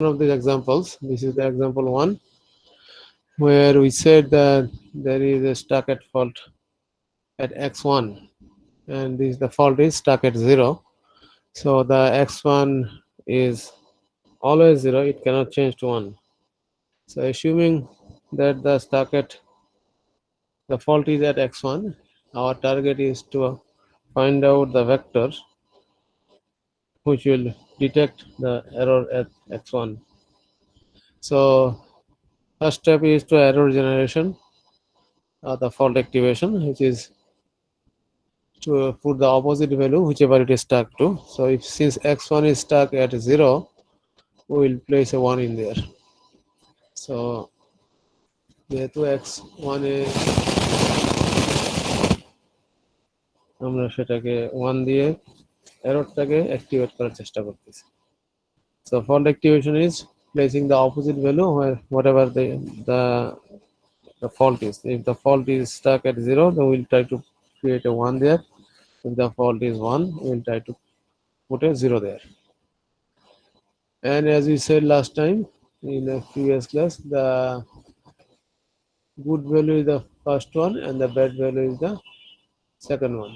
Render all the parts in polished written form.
of these examples. This is the example 1, where we said that there is a stuck at fault at x1, and the fault is stuck at 0. So the x1 is always 0, it cannot change to 1. So assuming that the fault is at x1, our target is to find out the vector which will detect the error at x1. So first step is to error generation, the fault activation, which is to put the opposite value whichever it is stuck to. So if since x1 is stuck at 0, we will place a 1 in there. So যেহেতু x1 এ আমরা সেটাকে 1 দিয়ে এররটাকে activate করার চেষ্টা করতেছি। So fault activation is placing the opposite value where whatever the fault is. If the fault is stuck at 0, then we'll try to create a 1 there. If the fault is 1, we'll try to put a 0 there. And as we said last time in the previous class, the good value is the first one and the bad value is the second one.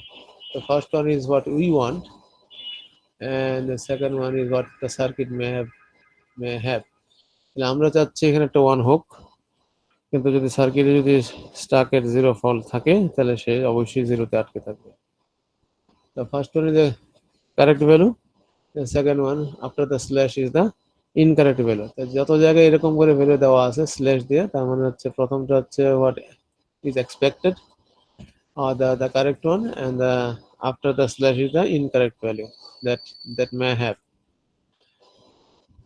The first one is what we want, and the second one is what the circuit may have. আমরা চাচ্ছি এখানে একটা 1 হোক, কিন্তু যদি সার্কিটে যদি Starc এর 0 ফল্ট থাকে তাহলে সে অবশ্যই 0 তে আটকে থাকবে। The first one is the correct value, the second one after the slash is the incorrect value. যত জায়গায় এরকম করে ভ্যালু দেওয়া আছে স্ল্যাশ দিয়ে, তার মানে হচ্ছে প্রথমটা হচ্ছে what is expected or the correct one, and the after the slash is the incorrect value that may have.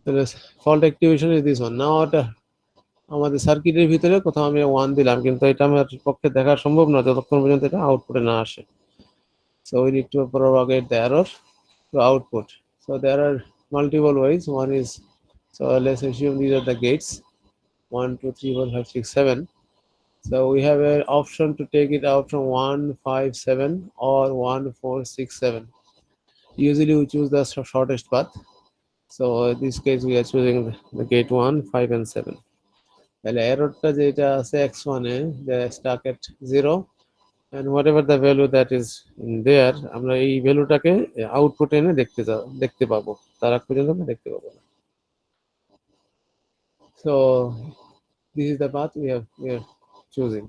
So the fault activation is this one. Now আমাদের সার্কিটের ভিতরে কোথাও আমি 1 দিলাম, কিন্তু এটা আমার পক্ষে দেখা সম্ভব না যতক্ষণ পর্যন্ত এটা আউটপুটে না আসে। So we need to propagate the error to output. So there are multiple ways. One is, so let's assume these are the gates 1 2 3 4 5 6 7. So we have an option to take it out from 1 5 7 or 1 4 6 7. Usually we choose the shortest path. So in this case we are choosing the gate 1 5 and 7. তাহলে এররটা যেটা আছে x1 A, the stuck at 0, and whatever the value that is in there, আমরা এই ভ্যালুটাকে output এনে দেখতে পাবো, তার আগ পর্যন্ত আমরা দেখতে পাবো না। So this is the path we are choosing,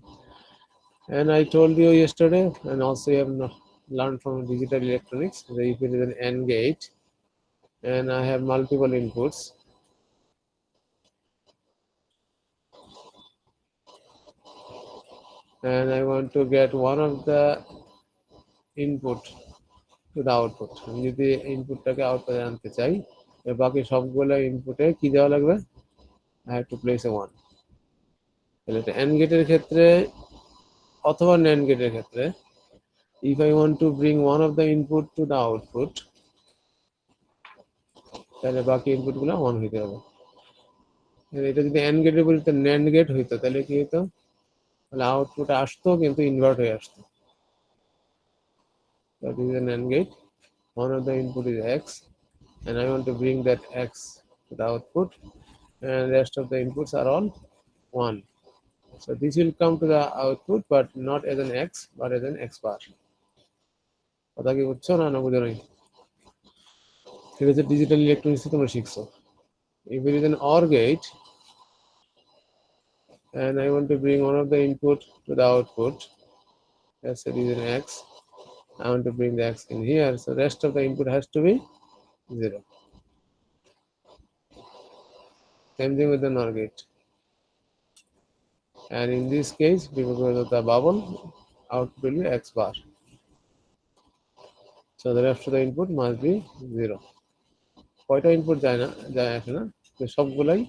and I told you yesterday, and also you have learned from digital electronics, that if it is an AND gate and I have multiple inputs, and I want to get one of the input to the output, আমি যদি ইনপুটটাকে আউটপুটে আনতে চাই, বাকি সবগুলো ইনপুটে কি দেওয়া লাগবে, I have to place a 1. তাহলে এটা AND গেটের ক্ষেত্রে অথবা NAND গেটের ক্ষেত্রে, if I want to bring one of the input to the output, তাহলে বাকি ইনপুটগুলো 1 হইতে হবে। এটা যদি AND গেটের বলতে NAND গেট হইতো তাহলে কি হতো, তাহলে আউটপুট আসতো কিন্তু ইনভার্ট হয়ে আসতো। That is an AND gate. One of the input is X, and I want to bring that X to the output, and the rest of the inputs are all 1. So this will come to the output, but not as an X, but as an X bar. কথা কি বুঝছো না বুঝো নাই? ঠিক আছে, digital electronics তোমরা শিখছো। If it is an OR gate and I want to bring one of the input to the output, let's say this is an X, I want to bring the X in here, so rest of the input has to be 0. Same thing with the NOR gate. And in this case, because of the bubble, output will be X bar. So the rest of the input must be 0. কয়টা input যায় আসে না, তো সবগুলাই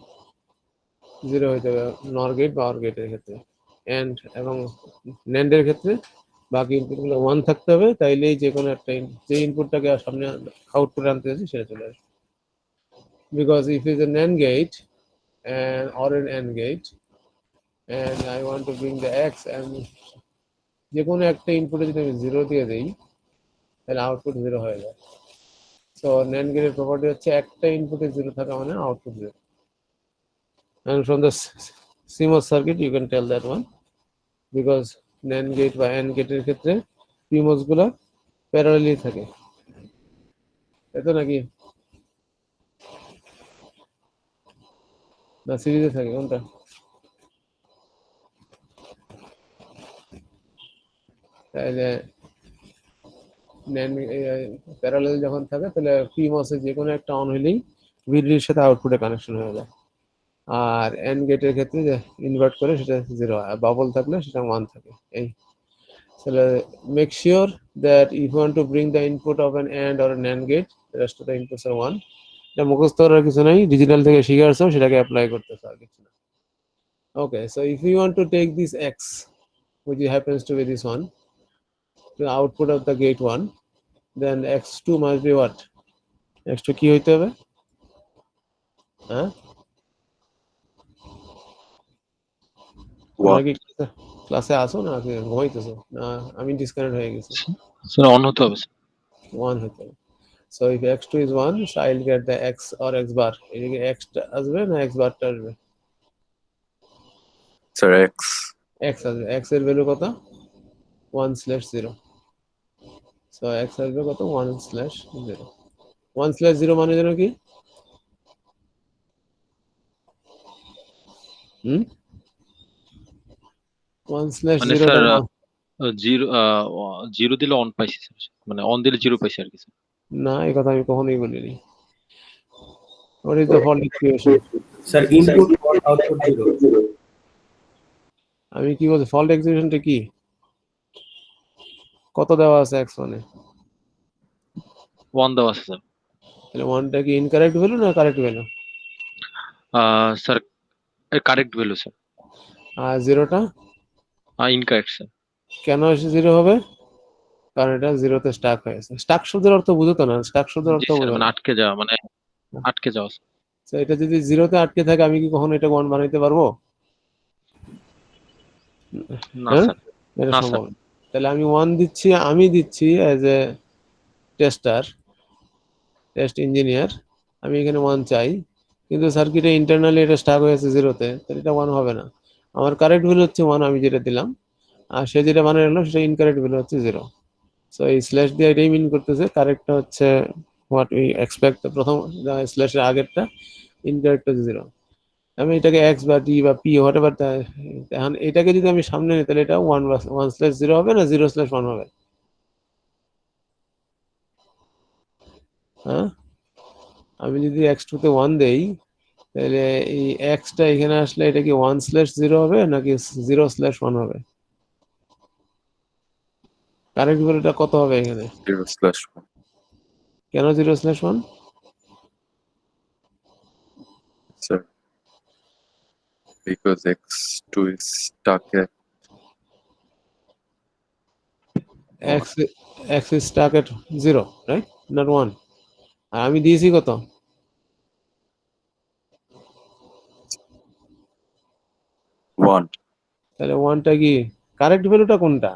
0 হইতে হবে NOR gate বা OR গেটের ক্ষেত্রে। এন্ড এবং NAND এর ক্ষেত্রে বাকি ইনপুটগুলো 1 থাকতে হবে, তাইলেই যে কোনো একটা যে ইনপুটটাকে সামনে আউটপুট আনতে যাচ্ছে সেটা চলে আসবে। Because if it is a NAND gate or an AND gate and I want to bring the X, and যে কোনো একটা ইনপুটে যদি আমি 0 দিয়ে দেই তাহলে আউটপুট 0 হয়ে যায়। সো NAND গেটের প্রপার্টি হচ্ছে একটা ইনপুটে 0 থাকা মানে output 0। And from the CMOS circuit you can tell that one, because NAND gate বা AND গেটের ক্ষেত্রে PMOS গুলো প্যারালালি থাকে, এত নাকি না সিরিজে থাকে কোনটা? তাহলে প্যারালাল যখন থাকে তাহলে PMOS এর যে কোনো একটা অন হলেই VDD এর সাথে আউটপুটে কানেকশন হয়ে যায়। আর এন্ড গেটের ক্ষেত্রে যে ইনভার্ট করে সেটা 0 হয়, বাবল থাকলে সেটা 1 থাকে। এই তাহলে make sure that if you want to bring the input of an and or NAND gate, the rest of the inputs are 1। এটা মুখস্থ করার কিছু নাই, ডিজিটাল থেকে শিখে আসছো, সেটাকে অ্যাপ্লাই করতেছো আর কিছু না। Okay, so if you want to take this X, which happens to be this one, the output of the gate 1, then X2 must be what? X2 কি হইতে হবে? হ্যাঁ, তোমরা কি ক্লাসে আসো না ঘুমাইতেছো? না আমি ডিসকানেক্ট হয়ে গেছি? স্যার অন হতে হবে 1 হইতে হবে। So if X2 is 1, so I'll get the X or X bar. এদিকে X আসবে না X বারটা আসবে? স্যার X আসবে। X এর ভ্যালু কত? 1/0. So X আসবে কত? 1/0. 1/0 মানে যেন কি? হুম, 1/0 মানে স্যার জিরো দিলে অন পাইছি স্যার, মানে অন দিলে জিরো পাইছি আর কি স্যার। না, এই কথা আমি কখনোই বলিনি। What is the fault equation? Sir input 1 output 0। আমি কি বলছি, ফল্ট এক্সিকিউশনটা কি? কত দেওয়া আছে X মানে? 1 দেওয়া আছে স্যার। তাহলে 1টা কি ইনকারেক্ট ভ্যালু না correct value? Sir correct value sir. আর 0টা ইনকারেক্ট স্যার। কেন 0 হবে? কারণ এটা 0তে স্টাক হয়েছে। স্টাক শব্দের অর্থ বুঝো তো না? স্টাক শব্দের অর্থ বুঝো মানে না? আটকে যাওয়া, মানে আটকে যাওয়া। তো এটা যদি 0তে আটকে থাকে আমি কি কখনো এটা 1 বানাইতে পারবো? না হ্যাঁ, স্যার, এটা না সম্ভব স্যার। না। তাহলে আমি 1 দিচ্ছি, আমি দিচ্ছি as a tester, test engineer, আমি এখানে 1 চাই, কিন্তু সার্কিটে ইন্টারনালি এটা স্টাক হয়েছে 0তে, তাহলে এটা 1 হবে না। আমার কারেক্ট ভ্যালু হচ্ছে 1, আমি যেটা দিলাম, আর সে যেটা বানিয়ে রাখলো সেটা ইনকারেক্ট ভ্যালু হচ্ছে 0। সো এই স্ল্যাশ দিয়ে এটাই মিন করতেছে, কারেক্টটা হচ্ছে হোয়াট উই এক্সপেক্ট, প্রথম স্ল্যাশের আগেরটা, ইনকারেক্ট হচ্ছে 0। আমি এটাকে এক্স বা ডি বা পি হোয়াট এভার, এখন এটাকে যদি আমি সামনে নিই তাহলে এটা 1/0 হবে না 0/1 হবে? হ্যাঁ, আমি যদি X2 তে 1 দেই তাহলে এই Xটা এখানে আসলে এটা কি 1/0 হবে নাকি 0/1 হবে? কারেক্ট ভ্যালুটা কত হবে এখানে? 0/1 কেন 0/1? sir, because X2 is stuck at X is stuck at 0, right? Not 1. আর আমি দিয়েছি কত? 1. তাহলে 1টা কি কারেক্ট ভ্যালুটা কোনটা?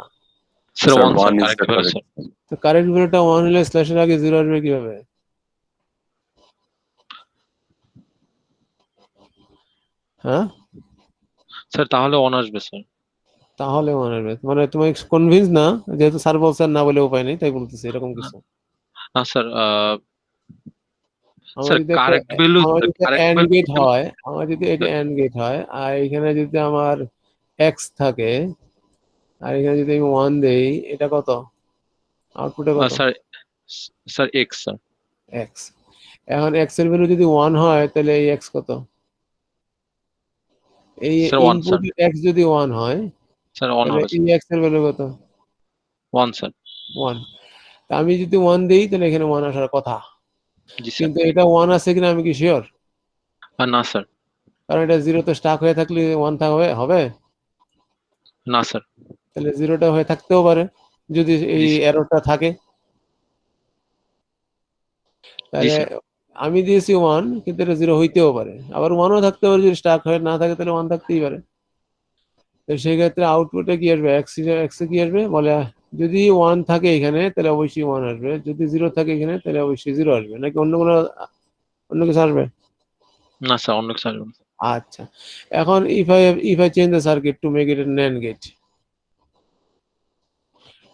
Sir Sir, 1 sir 1 is correct the value correct. Sir. তো কারেক্ট ভ্যালুটা 1 হলে স্ল্যাশের আগে 0 আসবে কিভাবে? হ্যাঁ, স্যার তাহলে অন আসবে স্যার। তাহলে 1 আসবে মানে তুমি কনভিন্স না? যেহেতু স্যার বলছেন না বলে উপায় নেই তাই বলতেছি, এরকম কিছু। না স্যার, আমার স্যার যদি কারেক্ট ভ্যালু, আমার যদি কারেক্ট এন্ড ভ্যালু গেট হয়, আমার যদি এটা এন্ড গেট হয় আর এখানে যদি আমার X থাকে আর এখানে যদি আমি 1 দেই, এটা কত আউটপুটে কত? Sir, sir x sir. X। এখন X এর ভ্যালু যদি 1 হয় তাহলে এই X কত? এই স্যার 1 ইনপুট স্যার। X যদি 1 হয় স্যার অন তাহলে হবে এই X এর ভ্যালু কত? 1 স্যার। 1। তা আমি যদি 1 দেই তাহলে এখানে 1 আসার কথা, জি স্যার। কিন্তু এটা 1 আছে কিনা আমি কি শিওর? না স্যার। কারণ এটা 0তে স্টাক হয়ে থাকলে 1 থাকবে হবে? না স্যার। তাহলে 0টা হয়ে থাকতেও পারে যদি এই জি স্যার। এররটা থাকে। জি তাহলে স্যার। আমি দিয়েছি 1, কিন্তু এটা 0 হইতেও পারে, আবার 1ও থাকতে পারে, যদি স্টাক হয়ে না থাকে তাহলে 1 থাকতেই পারে। তো সেই ক্ষেত্রে আউটপুটে কি আসবে? X এ কি আসবে বলে, যদি 1 থাকে এখানে তাহলে অবশ্যই 1 আসবে, যদি 0 থাকে এখানে তাহলে অবশ্যই 0 আসবে, নাকি অন্য কিছু আসবে? না স্যার, অন্য কিছু আসবে না। আচ্ছা, এখন if I change the circuit to make it a NAND gate,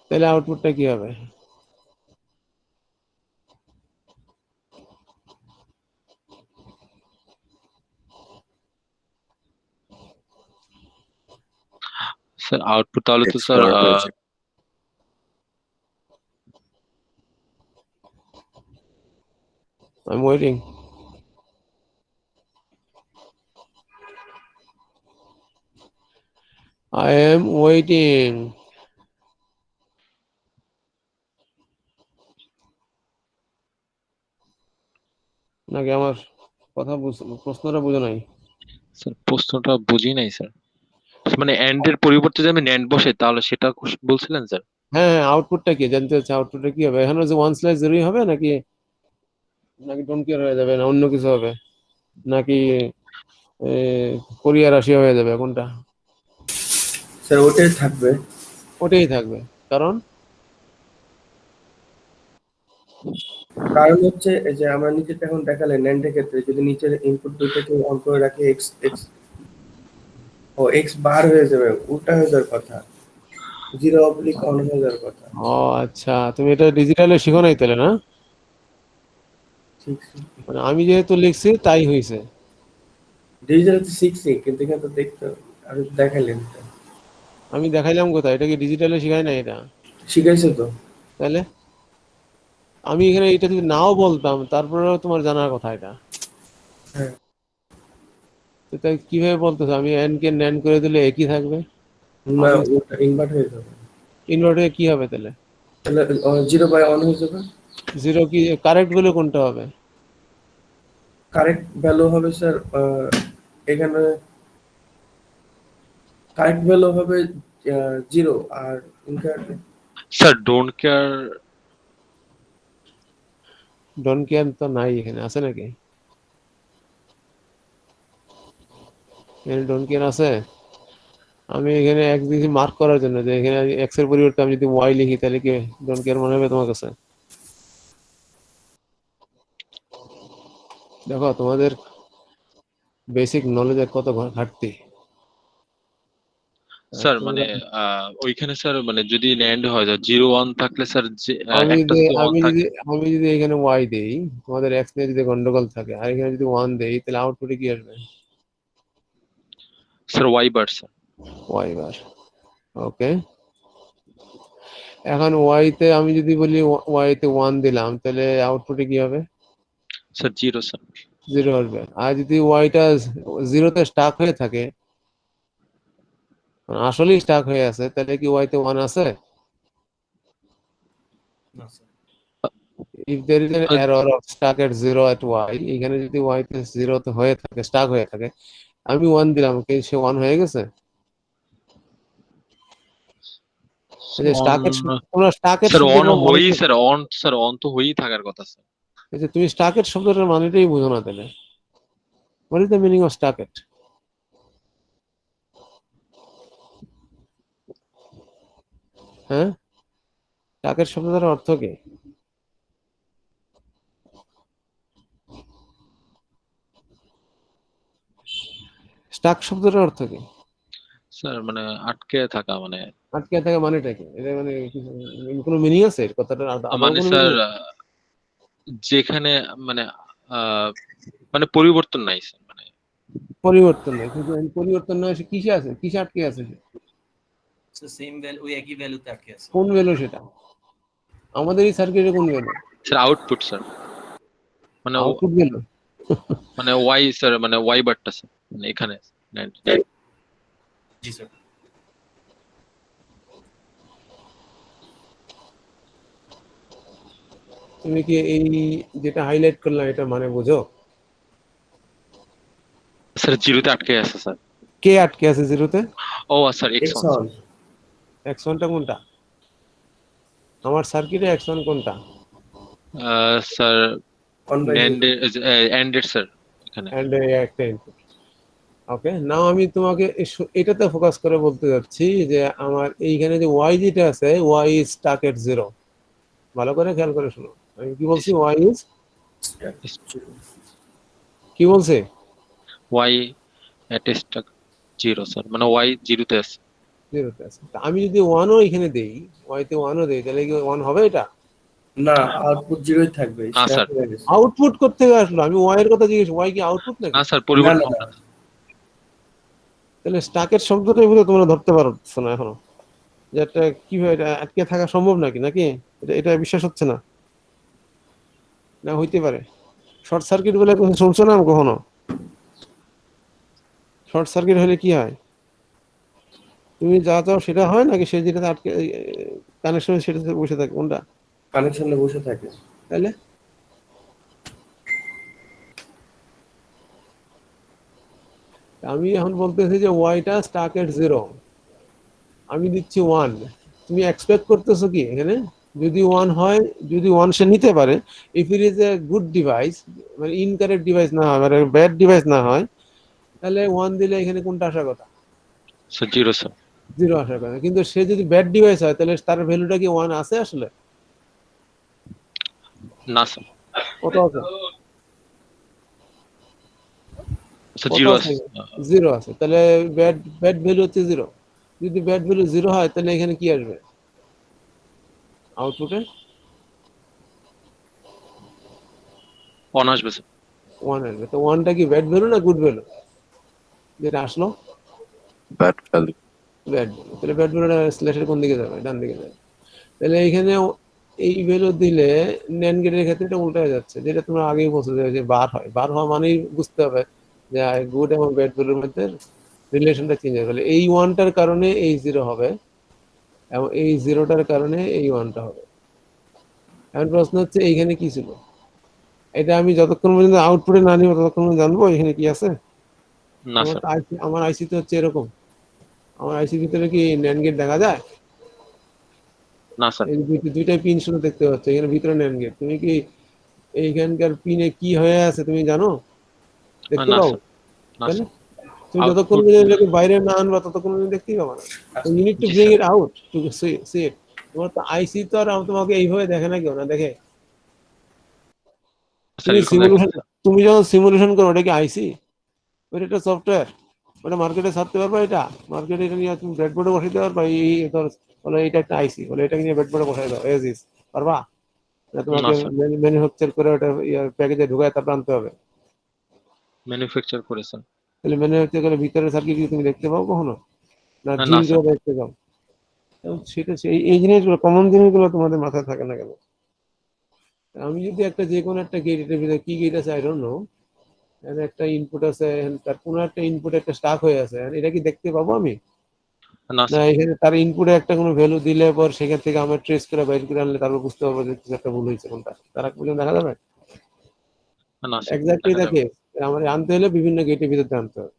তাহলে আউটপুটটা কি হবে? স্যার আউটপুট তাহলে তো স্যার XOR হয়েছে। I'm waiting. I am waiting. নাকি আমার কথা প্রশ্নটা বুঝো নাই? স্যার প্রশ্নটা বুঝি নাই স্যার। মানে এন্ড এর পরিবর্তে যদি আমি ন্যান্ড বসাই তাহলে সেটা বলছিলেন স্যার? হ্যাঁ, আউটপুটটা কি জানতে চাচ্ছি? আউটপুটটা কি হবে? এখানে যে 1/0 হবে নাকি ডোন্ট কেয়ার হয়ে যাবে, না অন্য কিছু হবে, নাকি কোরিয়া রাশিয়া হয়ে যাবে, কোনটা? স্যার ওটাই থাকবে। ওটাই থাকবে। কারণ কারণ হচ্ছে এই যে আমরা নিচেটা এখন দেখালে ন্যান্ডের ক্ষেত্রে যদি নিচের ইনপুট দুইটাকে অন করে রাখি এক্স এক্স ও এক্স বার হয়ে যাবে, উল্টা হয়ে যাওয়ার কথা, 0 অন হয়ে যাওয়ার কথা। ও আচ্ছা, তুমি এটা ডিজিটালে শিখো নাই তাহলে, না? ঠিক মানে আমি যেহেতু লিখছি তাই হয়েছে। ডিজিটাল শিখছি কিন্তু এখানে তো দেখতে আর দেখালেন তো। আমি দেখাইলাম কোথায়? এটা কি ডিজিটালে শিখাই না এটা? শিখাইছে তো। তাহলে আমি এখানে এটা যদি নাও বলতাম তারপরেও তোমার জানার কথা এটা। হ্যাঁ, তো তাই কিভাবে বলতেছো আমি এন কে ন্যান করে দিলে একই থাকবে? না ওটা ইনভার্ট হয়ে যাবে, ইনভার্টারে কি হবে তাহলে? তাহলে 0 অন হয়ে যাবে। জিরো কি কারেক্ট ভ্যালু কোনটা হবে? কারেক্ট ভ্যালু হবে স্যার এখানে কারেক্ট ভ্যালু হবে 0 আর incorrect sir don't care don't care তো নাই, এখানে আছে নাকি? এখানে ডোন্ট কেয়ার আছে? আমি এখানে এক দিয়েছি মার্ক করার জন্য যে এখানে এক্স এর পরিবর্তে আমি যদি ওয়াই লিখি তাহলে কি ডোন্ট কেয়ার মনে হবে তোমার কাছে? দেখো তোমাদের বেসিক নলেজের কত ঘাটতি। স্যার মানে ওইখানে স্যার মানে যদি ন্যান্ড হয় যায় 0 1 থাকলে স্যার যে আমি একটা যদি যদি অন আমি যদি থাকে। আমি যদি এখানে ওয়াই দেই, তোমাদের এক্স নিয়ে যদি গন্ডগোল থাকে, আর এখানে যদি ওয়ান দেই তাহলে আউটপুটে কি আসবে? Sir y bar sir. Y bar. ওকে, এখন ওয়াই তে আমি যদি বলি ওয়াই তে ওয়ান দিলাম তাহলে আউটপুটে কি হবে? Sir 0 sir. জিরো আসবে। আর যদি ওয়াইটা জিরোতে স্টাক হয়ে থাকে, আসলেই স্টাক হয়ে আছে, তাহলে কি ওয়াই তে ওয়ান আছে? না sir. If there is an error of stuck at 0 at y, এখানে যদি y তে 0 তে হয়ে থাকে, স্টাক হয়ে থাকে, আমি 1 দিলাম, কি সে 1 হয়ে গেছে? এই যে অন স্টাকের, তোমরা স্টাকের স্যার অন শব্দটার মানে হই স্যার অন স্যার অন তো হই থাকার কথা স্যার। এই যে তুমি স্টাকের শব্দটার মানেটাই বুঝো না তাহলে। What is the meaning of stuck at? হ্যাঁ, স্টাকের শব্দটার অর্থ কি? স্টাক শব্দটার অর্থ কি? স্যার মানে আটকে থাকা মানে আটকে থাকা মানেটা কি? এটা মানে কোনো মিনিং আছে এর কথাটার? আদৌ মানে কোনো স্যার মিনিং? যেখানে মানে আহ, মানে পরিবর্তন নাই স্যার মানে পরিবর্তন নেই, কিন্তু পরিবর্তন না এসে কিসে আছে, কিসে আটকে আছে সে? সেম ভ্যালু, ওই একই ভ্যালুতে আটকে আছে। কোন ভ্যালু সেটা? আমাদের এই সার্কিটে কোন ভ্যালু? স্যার আউটপুট স্যার মানে আউটপুট ভ্যালু। মানে ওয়াই স্যার মানে ওয়াই বারটা স্যার মানে এখানে জি স্যার। তুমি কি এই যেটা হাইলাইট করলাম এটা মানে বুঝো? স্যার জিরোতে আটকে আছে স্যার। কে আটকে আছে জিরোতে? ও sir x x one on x ওয়ানটা কোনটা? আমার সার্কিটে এক্স ওয়ান কোনটা? স্যার 1/0 এন্ডেড স্যার এখানে। এন্ড একটা ইনপুট। ওকে, নাও আমি তোমাকে এটাতে ফোকাস করে বলতে যাচ্ছি যে আমার এইখানে যে ওয়াই যেটা আছে, y is stuck at zero. ভালো করে খেয়াল করে শোনো, আমি কি বলছি? ওয়াই ইজ কি বলছে? ওয়াই at stack 0 স্যার, মানে y 0 তে আছে। জিরোতে আছে। তা আমি যদি ওয়ানও এখানে দেই, ওয়াইতে ওয়ানও দেই, তাহলে কি ওয়ান হবে এটা? না, আউটপুট জিরোই থাকবে, না স্ট্যাক স্যার, হয়ে গেছে। আউটপুট করতে আসলো, আমি ওয়াই এর কথা জিজ্ঞেস, ওয়াই কি আউটপুট নাকি? না স্যার না পরিবর্তন না হবে না, না। তাহলে স্টাকের শব্দটাই বোধহয় তোমরা ধরতে পারছো না এখনো, যে একটা কিভাবে এটা আটকে থাকা সম্ভব নাকি, নাকি এটা এটা বিশ্বাস হচ্ছে না? না হইতে পারে। শর্ট সার্কিট বলে তুমি শুনছো না কখনো? শর্ট সার্কিট হলে কি হয়? তুমি যা চাও সেটা হয়, নাকি সে যেটাতে আটকে কানেকশন সেটাতে বসে থাকে, কোনটা? কানেকশনে বসে থাকে। তাহলে আমি এখন বলতেছি যে ওয়াইটা স্টাক এট 0, আমি দিচ্ছি 1, তুমি এক্সপেক্ট করতেছো কি এখানে? যদি 1 হয়, যদি 1 সে নিতে পারে, if it is a good device, মানে ইনকারেক্ট ডিভাইস না হয়, মানে ব্যাড ডিভাইস না হয়, তাহলে 1 দিলে এখানে কোনটা আসার কথা? Sir 0 sir. 0 আসার কথা। কিন্তু সে যদি ব্যাড ডিভাইস হয়, তাহলে তার ভ্যালুটা কি 1 আছে আসলে? না স্যার, কত আছে? স্যার কত 0 আছে? আছে। 0 আছে। তাহলে ব্যাড ব্যাড ভ্যালু হচ্ছে 0। যদি ব্যাড ভ্যালু 0 হয়, তাহলে এখানে কি আসবে আউটপুটে? 1 আসবে স্যার। 1 আসবে। তো 1টা কি ব্যাড ভ্যালু না গুড ভ্যালু যেটা আসলো? Bad value. Bad value. তাহলে ব্যাড ভ্যালুটা স্ল্যাশের কোন দিকে যাবে? ডান দিকে যাবে। তাহলে এইখানে এই ভ্যালু দিলে ন্যান্ড গেটের ক্ষেত্রে এটা উল্টে যাচ্ছে, যেটা তোমরা আগেই বলছো যে বার হয়। বার হওয়া মানেই বুঝতে হবে যে গুড এবং ব্যাড ভ্যালুর মধ্যে রিলেশনটা চেঞ্জ হবে। তাহলে এই 1টার কারণে এই 0 হবে, এবং এই 0টার কারণে এই 1টা হবে। এখন প্রশ্ন হচ্ছে এইখানে কি ছিল? এটা আমি যতক্ষণ পর্যন্ত আউটপুটে না নিব ততক্ষণ পর্যন্ত জানবো এখানে কি আছে? না স্যার। আমার আইসি তো হচ্ছে এরকম। আমার আইসির ভিতরে কি ন্যান্ড গেট দেখা যায়? না স্যার। এই দুইটাই পিন শুধু দেখতে পাচ্ছ, এখানে ভিতরে ন্যান্ড গেট। তুমি কি এইখানকার পিনে কি হয়ে আছে তুমি জানো? দেখতে না পাও? স্যার। না তাহলে স্যার। তুমি যতক্ষণ আউটপুট পর্যন্ত এটাকে বাইরে না আনবা ততক্ষণ পর্যন্ত দেখতেই পাবা না। ইউ নিড টু জি bring sir. It out to see it. তোমার তো আইসি তো আর তোমাকে এইভাবে দেখে না, কেউ না দেখে। স্যার তুমি এরকম দেখেন সিমুলেশন, স্যার। তুমি যখন সিমুলেশন করো, ওটা কি আইসি? ওটা একটা সফটওয়্যার। ওটা মার্কেটে ছাড়তে পারবা, এটা মার্কেটে এটা নিয়ে তুমি ব্রেডবোর্ডে বসাইতে পারবা। এই ধর, বলে এটা একটা আইসি, বলে এটাকে নিয়ে ব্রেডবোর্ডে বসাই দাও এজ ইজ, পারবা? না না তোমাকে স্যার, ম্যানুফ্যাকচার করে ওটা প্যাকেজে ঢুকায় তারপর আনতে হবে? ম্যানুফ্যাকচার করে স্যার। তাহলে ম্যানুফ্যাকচার করে ভিতরের সার্কিট কি তুমি দেখতে পাও কখনো? না না ড্রিল স্যার। করে দেখতে পাও? এবং সেটা এই জিনিসগুলো, কমন জিনিসগুলো তোমাদের মাথায় থাকে না কেন? আমি যদি একটা যে কোনো একটা গেট, এটার ভিতরে কি গেট আছে আই ডোন্ট নো, এখানে একটা ইনপুট আছে, তার কোনো একটা ইনপুট একটা স্টাক হয়ে আছে, এটা কি দেখতে পাবো আমি? না না স্যার। এখানে তার ইনপুটে একটা কোনো ভ্যালু দিলে পর সেখান থেকে আমরা ট্রেস করে বাইর করে আনলে তারপর বুঝতে পারবো যে কিছু একটা ভুল হয়েছে কোনটা, তার আগ পর্যন্ত দেখা যাবে? না স্যার, এক্স্যাক্টলি দেখা যাবে দেখে না। আমার আনতে হলে বিভিন্ন গেটের ভিতরে আনতে হবে,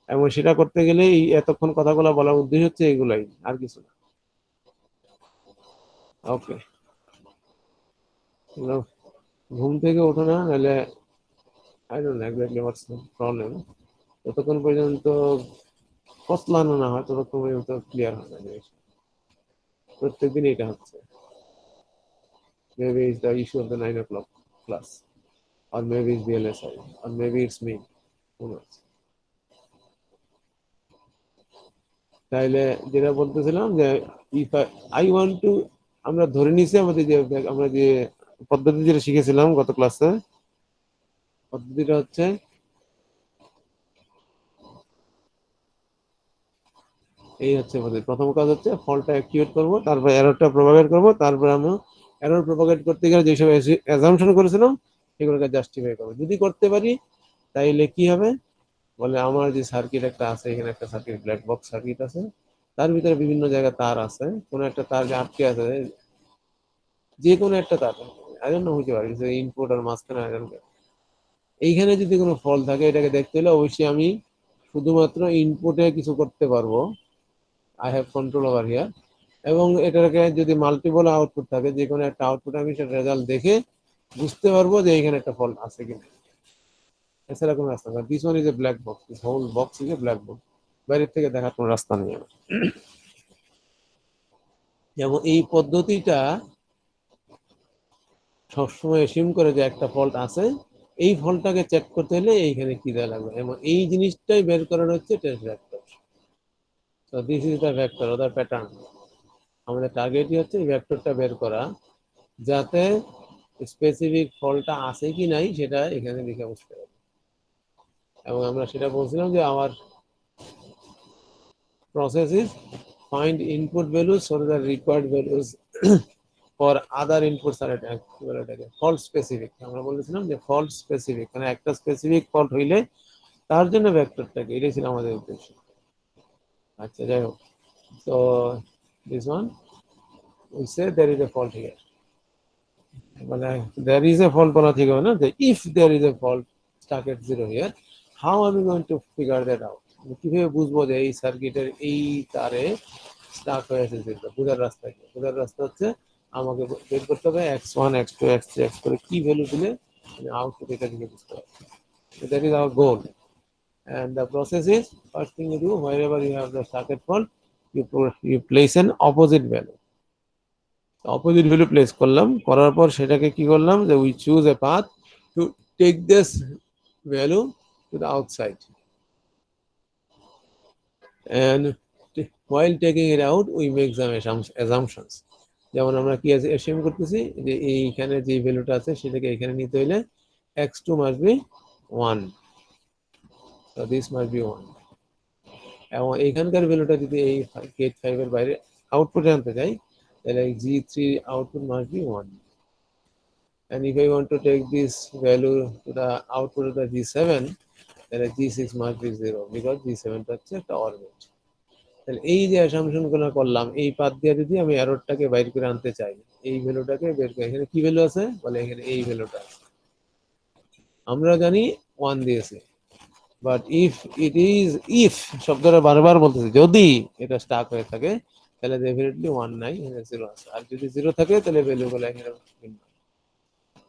এবং সেটা করতে গেলে এই এতক্ষণ কথাগুলো বলার উদ্দেশ্য হচ্ছে এগুলাই, আর কিছু না। ওকে, ঘুম থেকে ওঠো না, নাহলে I don't know exactly what's the problem. যতক্ষণ পর্যন্ত কতলানো না হয় ততক্ষণ পর্যন্ত ক্লিয়ার হয় না জিনিস। প্রত্যেকদিন এটা হচ্ছে। Maybe it's the issue of the 9 o'clock class, or maybe it's the LSI, or maybe it's me. Who knows? তাইলে যেটা বলতেছিলাম যে ইফ আই ওয়ান্ট টু, আমরা ধরে নিছি আমাদের যে আমরা যে পদ্ধতি যেটা শিখেছিলাম গত ক্লাসে, পদ্ধতিটা হচ্ছে এই হচ্ছে পদ্ধতি। প্রথম কাজ হচ্ছে ফল্টটা অ্যাক্টিভেট করবো, তারপর এররটা প্রপাগেট করবো, তারপর আমরা এরর প্রপাগেট করতে গেলে যেসব অ্যাজাম্পশন করেছিলাম সেগুলোকে জাস্টিফাই করবো। যদি করতে পারি তাইলে কি হবে, বলে আমার যে সার্কিট একটা আছে, এখানে একটা সার্কিট ব্ল্যাক বক্স সার্কিট আছে, তার ভিতরে বিভিন্ন জায়গায় তার আছে, কোনো একটা তার যে আটকে আছে, যে কোনো একটা তার আই ডোন্ট নো হইতে পারে ইনপুট আর মাঝখানে I don't know। এইখানে যদি কোনো ফল থাকে, এটাকে দেখতে হলে অবশ্যই আমি শুধুমাত্র ইনপুটে কিছু করতে পারবো, I have control over here, এবং এটাকে যদি মাল্টিপল আউটপুট থাকে, যে কোনো একটা আউটপুট আমি সেটা রেজাল্ট দেখে বুঝতে পারবো যে এখানে একটা ফল আছে কিনা। এছাড়া কোনো রাস্তা নেই। This one is a black box, this whole box is a black box. বাইরের থেকে দেখার কোনো রাস্তা নেই আমার। যেমন এই পদ্ধতিটা সবসময় এসিউম করে যে একটা ফল্ট আছে, এই ফলটাকে চেক করতে হলে এইখানে কি দেওয়া লাগবে, এবং এই জিনিসটাই বের করার হচ্ছে test vector. So this is the vector or the pattern. আমাদের টার্গেটই হচ্ছে এই ভেক্টরটা বের করা, যাতে স্পেসিফিক ফলটা আছে কি নাই সেটা এখানে লিখে বুঝতে পারি। এবং আমরা সেটা বলছিলাম যে আমার process is find input values so the required values for other inputs are fault specific। আমরা বলেছিলাম যে fault specific, মানে একটা স্পেসিফিক ফল্ট হইলে তার জন্য ভেক্টরটাকে, এটাই ছিল আমাদের উদ্দেশ্য। আচ্ছা, যাই হোক, so this one we say there is a fault here, মানে there is a fault বলা ঠিক হবে না, যে if there is a fault stuck at 0 here, how are we going to figure that out? কিভাবে বুঝবো যে এই সার্কিটের এই তারে স্টাক হয়ে আছে যেটা, বোঝার রাস্তা কি? বোঝার রাস্তা হচ্ছে আমাকে বের করতে হবে x1 x2 x3 x করে কি ভ্যালু দিলে আমি আউটপুট এটা দিকে বুঝতে পারবো। So that is our goal, and the process is, first thing you do, wherever you have the circuit fault, you place an opposite value। Opposite value place করলাম, করার পর সেটাকে কি করলাম, যে we choose a path to take this value to the outside, and while taking it out we make some assumptions। যেমন আমরা কি অ্যাসিউম করতেছি যে এইখানে যে ভ্যালুটা আছে সেটাকে এখানে নিতে হলে x2 must be 1, so this must be 1, এবং এইখানকার ভ্যালুটা যদি এই গেট 5 এর বাইরে আউটপুটে আনতে চাই তাহলে G3 output must be 1, and if I want to take this value to the output of the G7, তাহলে G6 must be 0 because G7 টা হচ্ছে একটা অরবিট। তাহলে এই যে অ্যাসাম্পশন গুলো করলাম, এই পাথ দিয়ে যদি আমি এররটাকে বাইর করে আনতে চাই, এই ভ্যালুটাকে বের করে, এখানে কি ভ্যালু আছে বলে, এখানে এই ভ্যালুটা আছে, আমরা জানি 1 দিয়েছে, বাট ইফ শব্দটা বারবার বলতেছে, যদি এটা স্টাক হয়ে থাকে তাহলে ডেফিনেটলি 1 নাই, এখানে 0 আছে, আর যদি 0 থাকে তাহলে ভ্যালুগুলো এখানে ভিন্ন।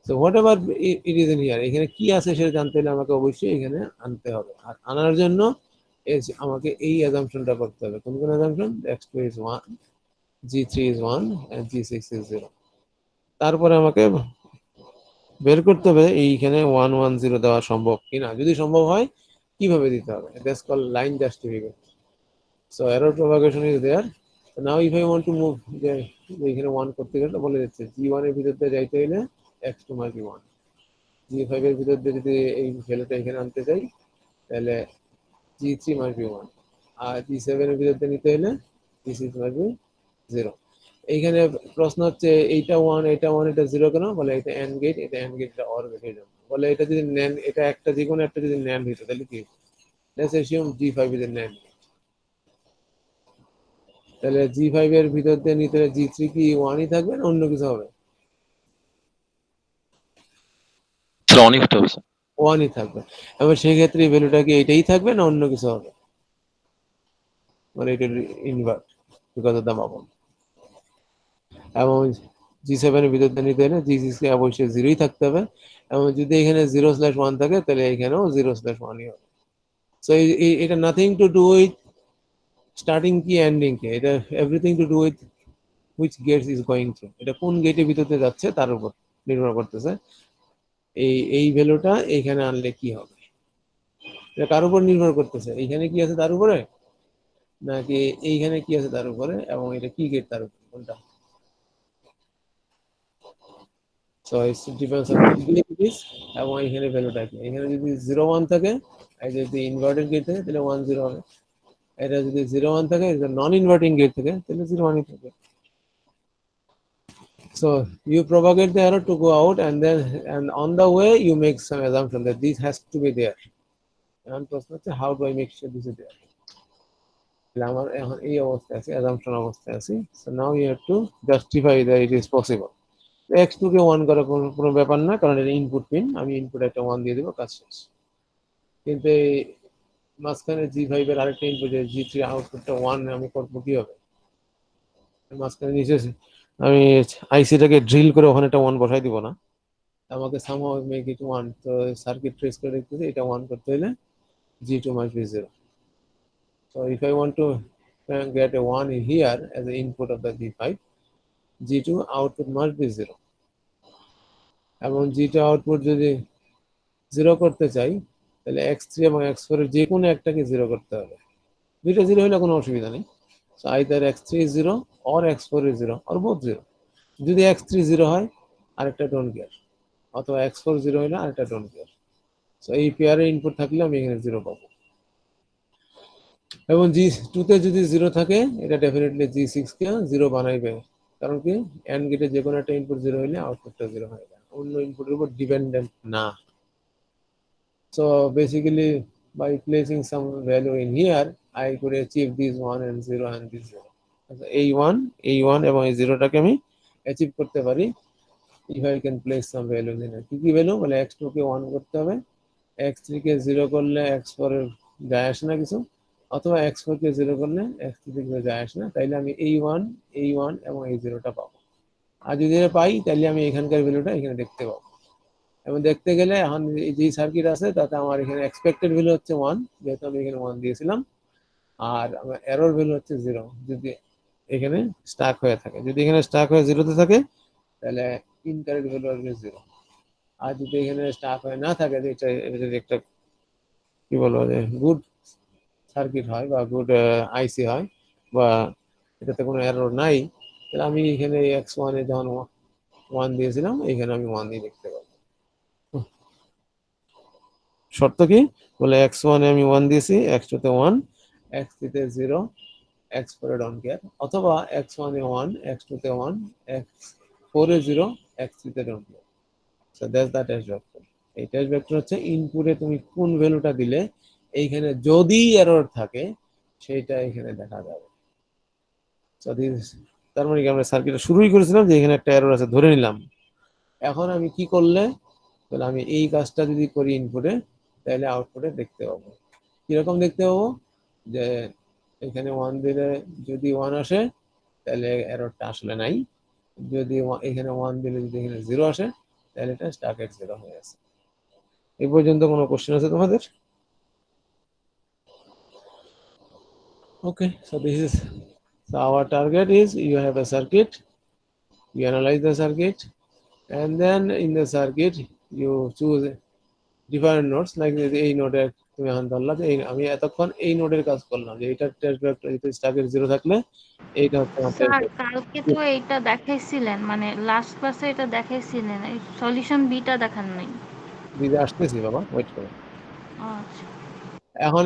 So what ever it is in here, এখানে কি আছে সেটা জানতে হলে আমাকে অবশ্যই এখানে আনতে হবে, আর আনার জন্য আমাকে এই অ্যাজাম্পশনটা করতে হবে। কোন কোন assumption? x2 is 1, G3 is 1 and G6 is 0। তারপরে আমাকে বের করতে হবে এইখানে 1 1 0 দেওয়া সম্ভব কিনা, যদি সম্ভব হয় কিভাবে দিতে হবে, that's call line justification. So error propagation is there. Now if I want to move, যে এখানে 1 করতে গেলে বলে দিচ্ছে G1 এর ভিতর দিয়ে যাইতে হলে x2 must be 1, G5 এর ভিতর দিয়ে যদি এই ভ্যালুটা এখানে আনতে চাই তাহলে G3 must be 1, R G7 এর ভিতর দিয়ে নিতে হলে G6 must be 0। এইখানে প্রশ্ন হচ্ছে এইটা 1 এটা 1 এটা 0 কেন, বলে এটা এন্ড গেট, এটা এন্ড গেট, এটা অর গেট, এই জন্য বলে এটা যদি ন্যান্ড, এটা একটা যে কোনো একটা যদি ন্যান্ড হইতো তাহলে কি, let's assume G5 is a NAND, তাহলে G5 এর ভিতর দিয়ে নিতে হলে G3 কি 1ই থাকবে না অন্য কিছু হবে? অনেক হতে হবে স্যার। 1ই থাকবে, এবার সেই ক্ষেত্রে ভ্যালুটা কি এটাই থাকবে না অন্য কিছু হবে, মানে এটা invert because of the bubble. এবং G7 এর ভিতর দিয়ে নিতে হলে G6 কে অবশ্যই 0ই থাকতে হবে, এবং যদি এখানে 0/1 থাকে তাহলে এখানেও 0/1ই হবে। সো এটা nothing to do with starting কি এন্ডিং কি, এটা everything to do with which gates is going through, এটা কোন গেটের ভিতরে যাচ্ছে তার উপর নির্ভর করতেছে এই ভ্যালুটা এইখানে আনলে কি হবে, এটা কার উপর নির্ভর করতেছে, এইখানে কি আছে তার উপরে নাকি এইখানে কি আছে তার উপরে, এবং এটা কি গেট তার উপরে, কোনটা? So it's depends on which get it is, এবং এখানে ভ্যালুটা কি, এখানে যদি 0 1 থাকে, আর যদি ইনভার্টেড গেট থাকে তাহলে 1 0 হবে, এটা যদি 0 1 থাকে, এটা নন ইনভার্টিং গেট থাকে তাহলে 0 1ই থাকে। So you propagate the error to go out, and then and on the way you make some assumption that this has to be there, and প্রশ্ন হচ্ছে how do I make sure this is there। আমার এখন এই অবস্থায় আছে, assumption অবস্থায় আছি, so now you have to justify that it is possible। x2 কে 1 করা কোনো ব্যাপার না, কারণ এটা ইনপুট পিন, আমি ইনপুট একটা 1 দিয়ে দেবো, কাজ শেষ। কিন্তু এই মাঝখানে G5 এর আরেকটা ইনপুট, G3 আউটপুটটা 1 আমি করবো কি হবে, মাঝখানে নিচে আমি আইসিটাকে ড্রিল করে ওখানে একটা 1 বসাই দিব না, আমাকে somehow make it 1। তো সার্কিট ট্রেস করে দেখতেছি এটা 1 করতে হলে G2 must be 0। So if I want to get a 1 here as the input of the G5, G2 output must be 0, এবং G2 output যদি জিরো করতে চাই তাহলে x3 এবং x4 এর যে কোনো একটাকে জিরো করতে হবে। দুইটা জিরো হলে কোনো অসুবিধা নেই। So either x3 is 0 or x4 is 0 or both 0. যদি x3 0 হয় আরেকটা ডোন্ট কেয়ার, অথবা x4 0 হলে আরেকটা ডোন্ট কেয়ার। সো এই পেয়ারে ইনপুট থাকলে আমি এখানে 0 পাবো। এবং G2 তে যদি 0 থাকে এটা ডেফিনেটলি G6 কে 0 বানাইবে, কারণ কি এন্ড গেটে যে কোনো একটা ইনপুট 0 হলে আউটপুটটা 0 হয়ে যায়, অন্য ইনপুটের উপর ডিপেন্ডেন্ট না। So basically by placing some value in here I could achieve this 1 and 0 and this 0. A1 এবং এই 0 টাকে আমি অ্যাচিভ করতে পারি if I can place some value in it. কি ভ্যালু বলে x2 কে 1 করতে হবে, x3 কে 0 করলে x4 এর যায় আসে না কিছু, অথবা x4 কে 0 করলে x3 তে কিছু যায় আসে না, তাইলে আমি A1 এবং এই 0টা পাবো। আর যদি এটা পাই তাহলে আমি এখানকার ভ্যালুটা এখানে দেখতে পাবো। এবং দেখতে গেলে এখন যে সার্কিট আছে তাতে আমার এখানে এক্সপেক্টেড ভ্যালু হচ্ছে 1, যেহেতু আমি এখানে 1 দিয়েছিলাম, আর আমার এরর ভ্যালু হচ্ছে 0 যদি এখানে স্টাক হয়ে থাকে। যদি এখানে স্টাক হয়ে 0 তে থাকে তাহলে ইনকারেক্ট ভ্যালু আসবে 0। আর যদি এখানে স্টাক হয়ে না থাকে, যে এটা যদি একটা কি বলবো যে গুড সার্কিট হয় বা গুড আইসি হয় বা এটাতে কোনো এরর নাই, তাহলে আমি এখানে x1 এ যখন 1 দিয়েছিলাম এখানে আমি 1 দিয়ে দেখতে পাবো। শর্ত কি বলে x1 এ আমি 1 দিয়েছি, x2 তে 1, x3 তে 0, x4 এ ডোন্ট কেয়ার, অথবা x1 এ 1, x2 তে 1, x4 এ 0, x3 তে don't care. So that's the test vector. এই টেস্ট ভেক্টর হচ্ছে ইনপুটে তুমি কোন ভ্যালুটা দিলে এইখানে যদি এরর থাকে সেটা এখানে দেখা যাবে। সো দিস, তার মানে কি আমরা সার্কিটটা শুরুই করেছিলাম যে এখানে একটা এরর আছে ধরে নিলাম। এখন আমি কি করলে, তাহলে আমি এই কাজটা যদি করি ইনপুটে তাহলে আউটপুটে দেখতে পাবো। কিরকম দেখতে পাবো, যে এখানে 1 দিলে যদি 1 আসে তাহলে এররটা আসলে নাই, যদি এখানে 1 দিলে যদি এখানে 0 আসে তাহলে এটা স্টাক এট 0 হয়ে আছে। এই পর্যন্ত কোনো কোশ্চেন আছে তোমাদের? Okay, so this is, so our target is you have a circuit, you analyze the circuit, and then in the circuit you choose different nodes, like এই নোডে তুমি এখন ধরলা যে আমি এতক্ষণ এই নোডের কাজ করলাম, যে এটার টেস্ট ভেক্টর যদি স্টাকের 0 থাকলে এইটা হচ্ছে আমার টেস্ট স্যার ভেক্টর। কালকে তো এইটা দেখাইছিলেন, মানে লাস্ট ক্লাসে এটা দেখাইছিলেন, এই সলিউশন বিটা দেখান নাই। দিদি আসতেছি বাবা, ওয়েট করো। আচ্ছা এখন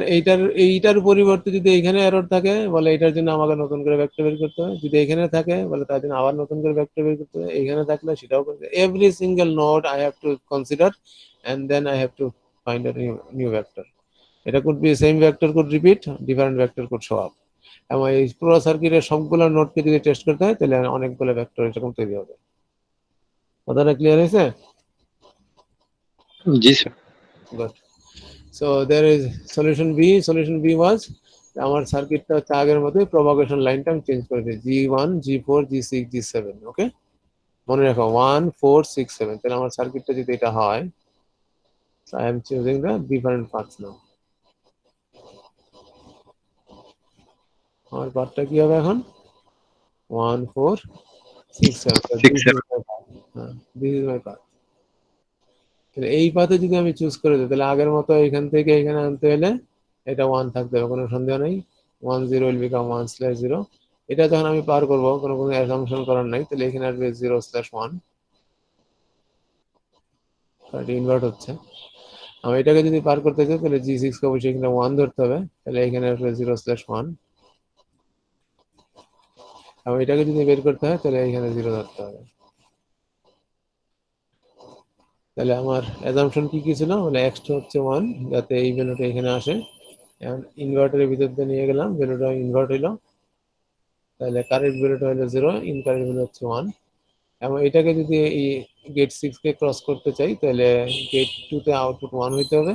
এইটার পরিবর্তে যদি এখানে এরর থাকে বলে এটার জন্য আমাকে নতুন করে ভেক্টর বের করতে হবে, যদি এখানে থাকে বলে তার জন্য আবার নতুন করে ভেক্টর বের করতে হবে, এখানে থাকলে সেটাও করতে হবে। Every single node I have to consider and then I have to find a new vector. এটা could be same vector could repeat, different vector could show up. এবং এই পুরো সার্কিটের সবগুলো নোডকে যদি টেস্ট করতে হয় তাহলে অনেকগুলো ভেক্টর এরকম তৈরি হবে। কথাটা ক্লিয়ার হয়েছে? জি sir. Good. So there is solution B. Solution B was আমার সার্কিটটা হচ্ছে আগের মতোই, প্রপাগেশন লাইনটা আমি চেঞ্জ করে দিই, G1, G4, G6, G7। ওকে, মনে রাখো 1, 4, 6, 7। তাহলে আমার সার্কিটটা যদি এটা হয়, I am choosing the different paths now. আমার পাথটা কি হবে এখন? 1, 4, 6, 7. So this is my path. This is my path. তাহলে এই পাথে যদি আমি চুজ করে দিই তাহলে আগের মতো এখান থেকে এখানে আনতে হলে এটা 1 থাকতে হবে, কোনো সন্দেহ নেই। 1, 0 will become 1/0। এটা যখন আমি পার করবো কোনো অ্যাসাম্পশন করার নাই, তাহলে এখানে আসবে 0/1। এটা ইনভার্ট হচ্ছে। আমি এটাকে যদি পার করতে চাই তাহলে G6 কে অবশ্যই এখানে 1 ধরতে হবে, তাহলে এখানে আসবে 0/1। এবং এটাকে যদি বের করতে হয় তাহলে এখানে 0 ধরতে হবে। তাহলে আমার অ্যাসাম্পশন কি কি ছিল, মানে x2 হচ্ছে 1, যাতে এই ভ্যালুটা এখানে আসে। এখন ইনভার্টারের ভিতর দিয়ে নিয়ে গেলাম, ভ্যালুটা ইনভার্ট হইলো, তাহলে কারেন্ট ভ্যালুটা হলো 0, ইনকারেন্ট ভ্যালু হচ্ছে 1। এবং এটাকে যদি এই গেট 6 কে ক্রস করতে চাই তাহলে গেট 2 তে আউটপুট 1 হইতে হবে।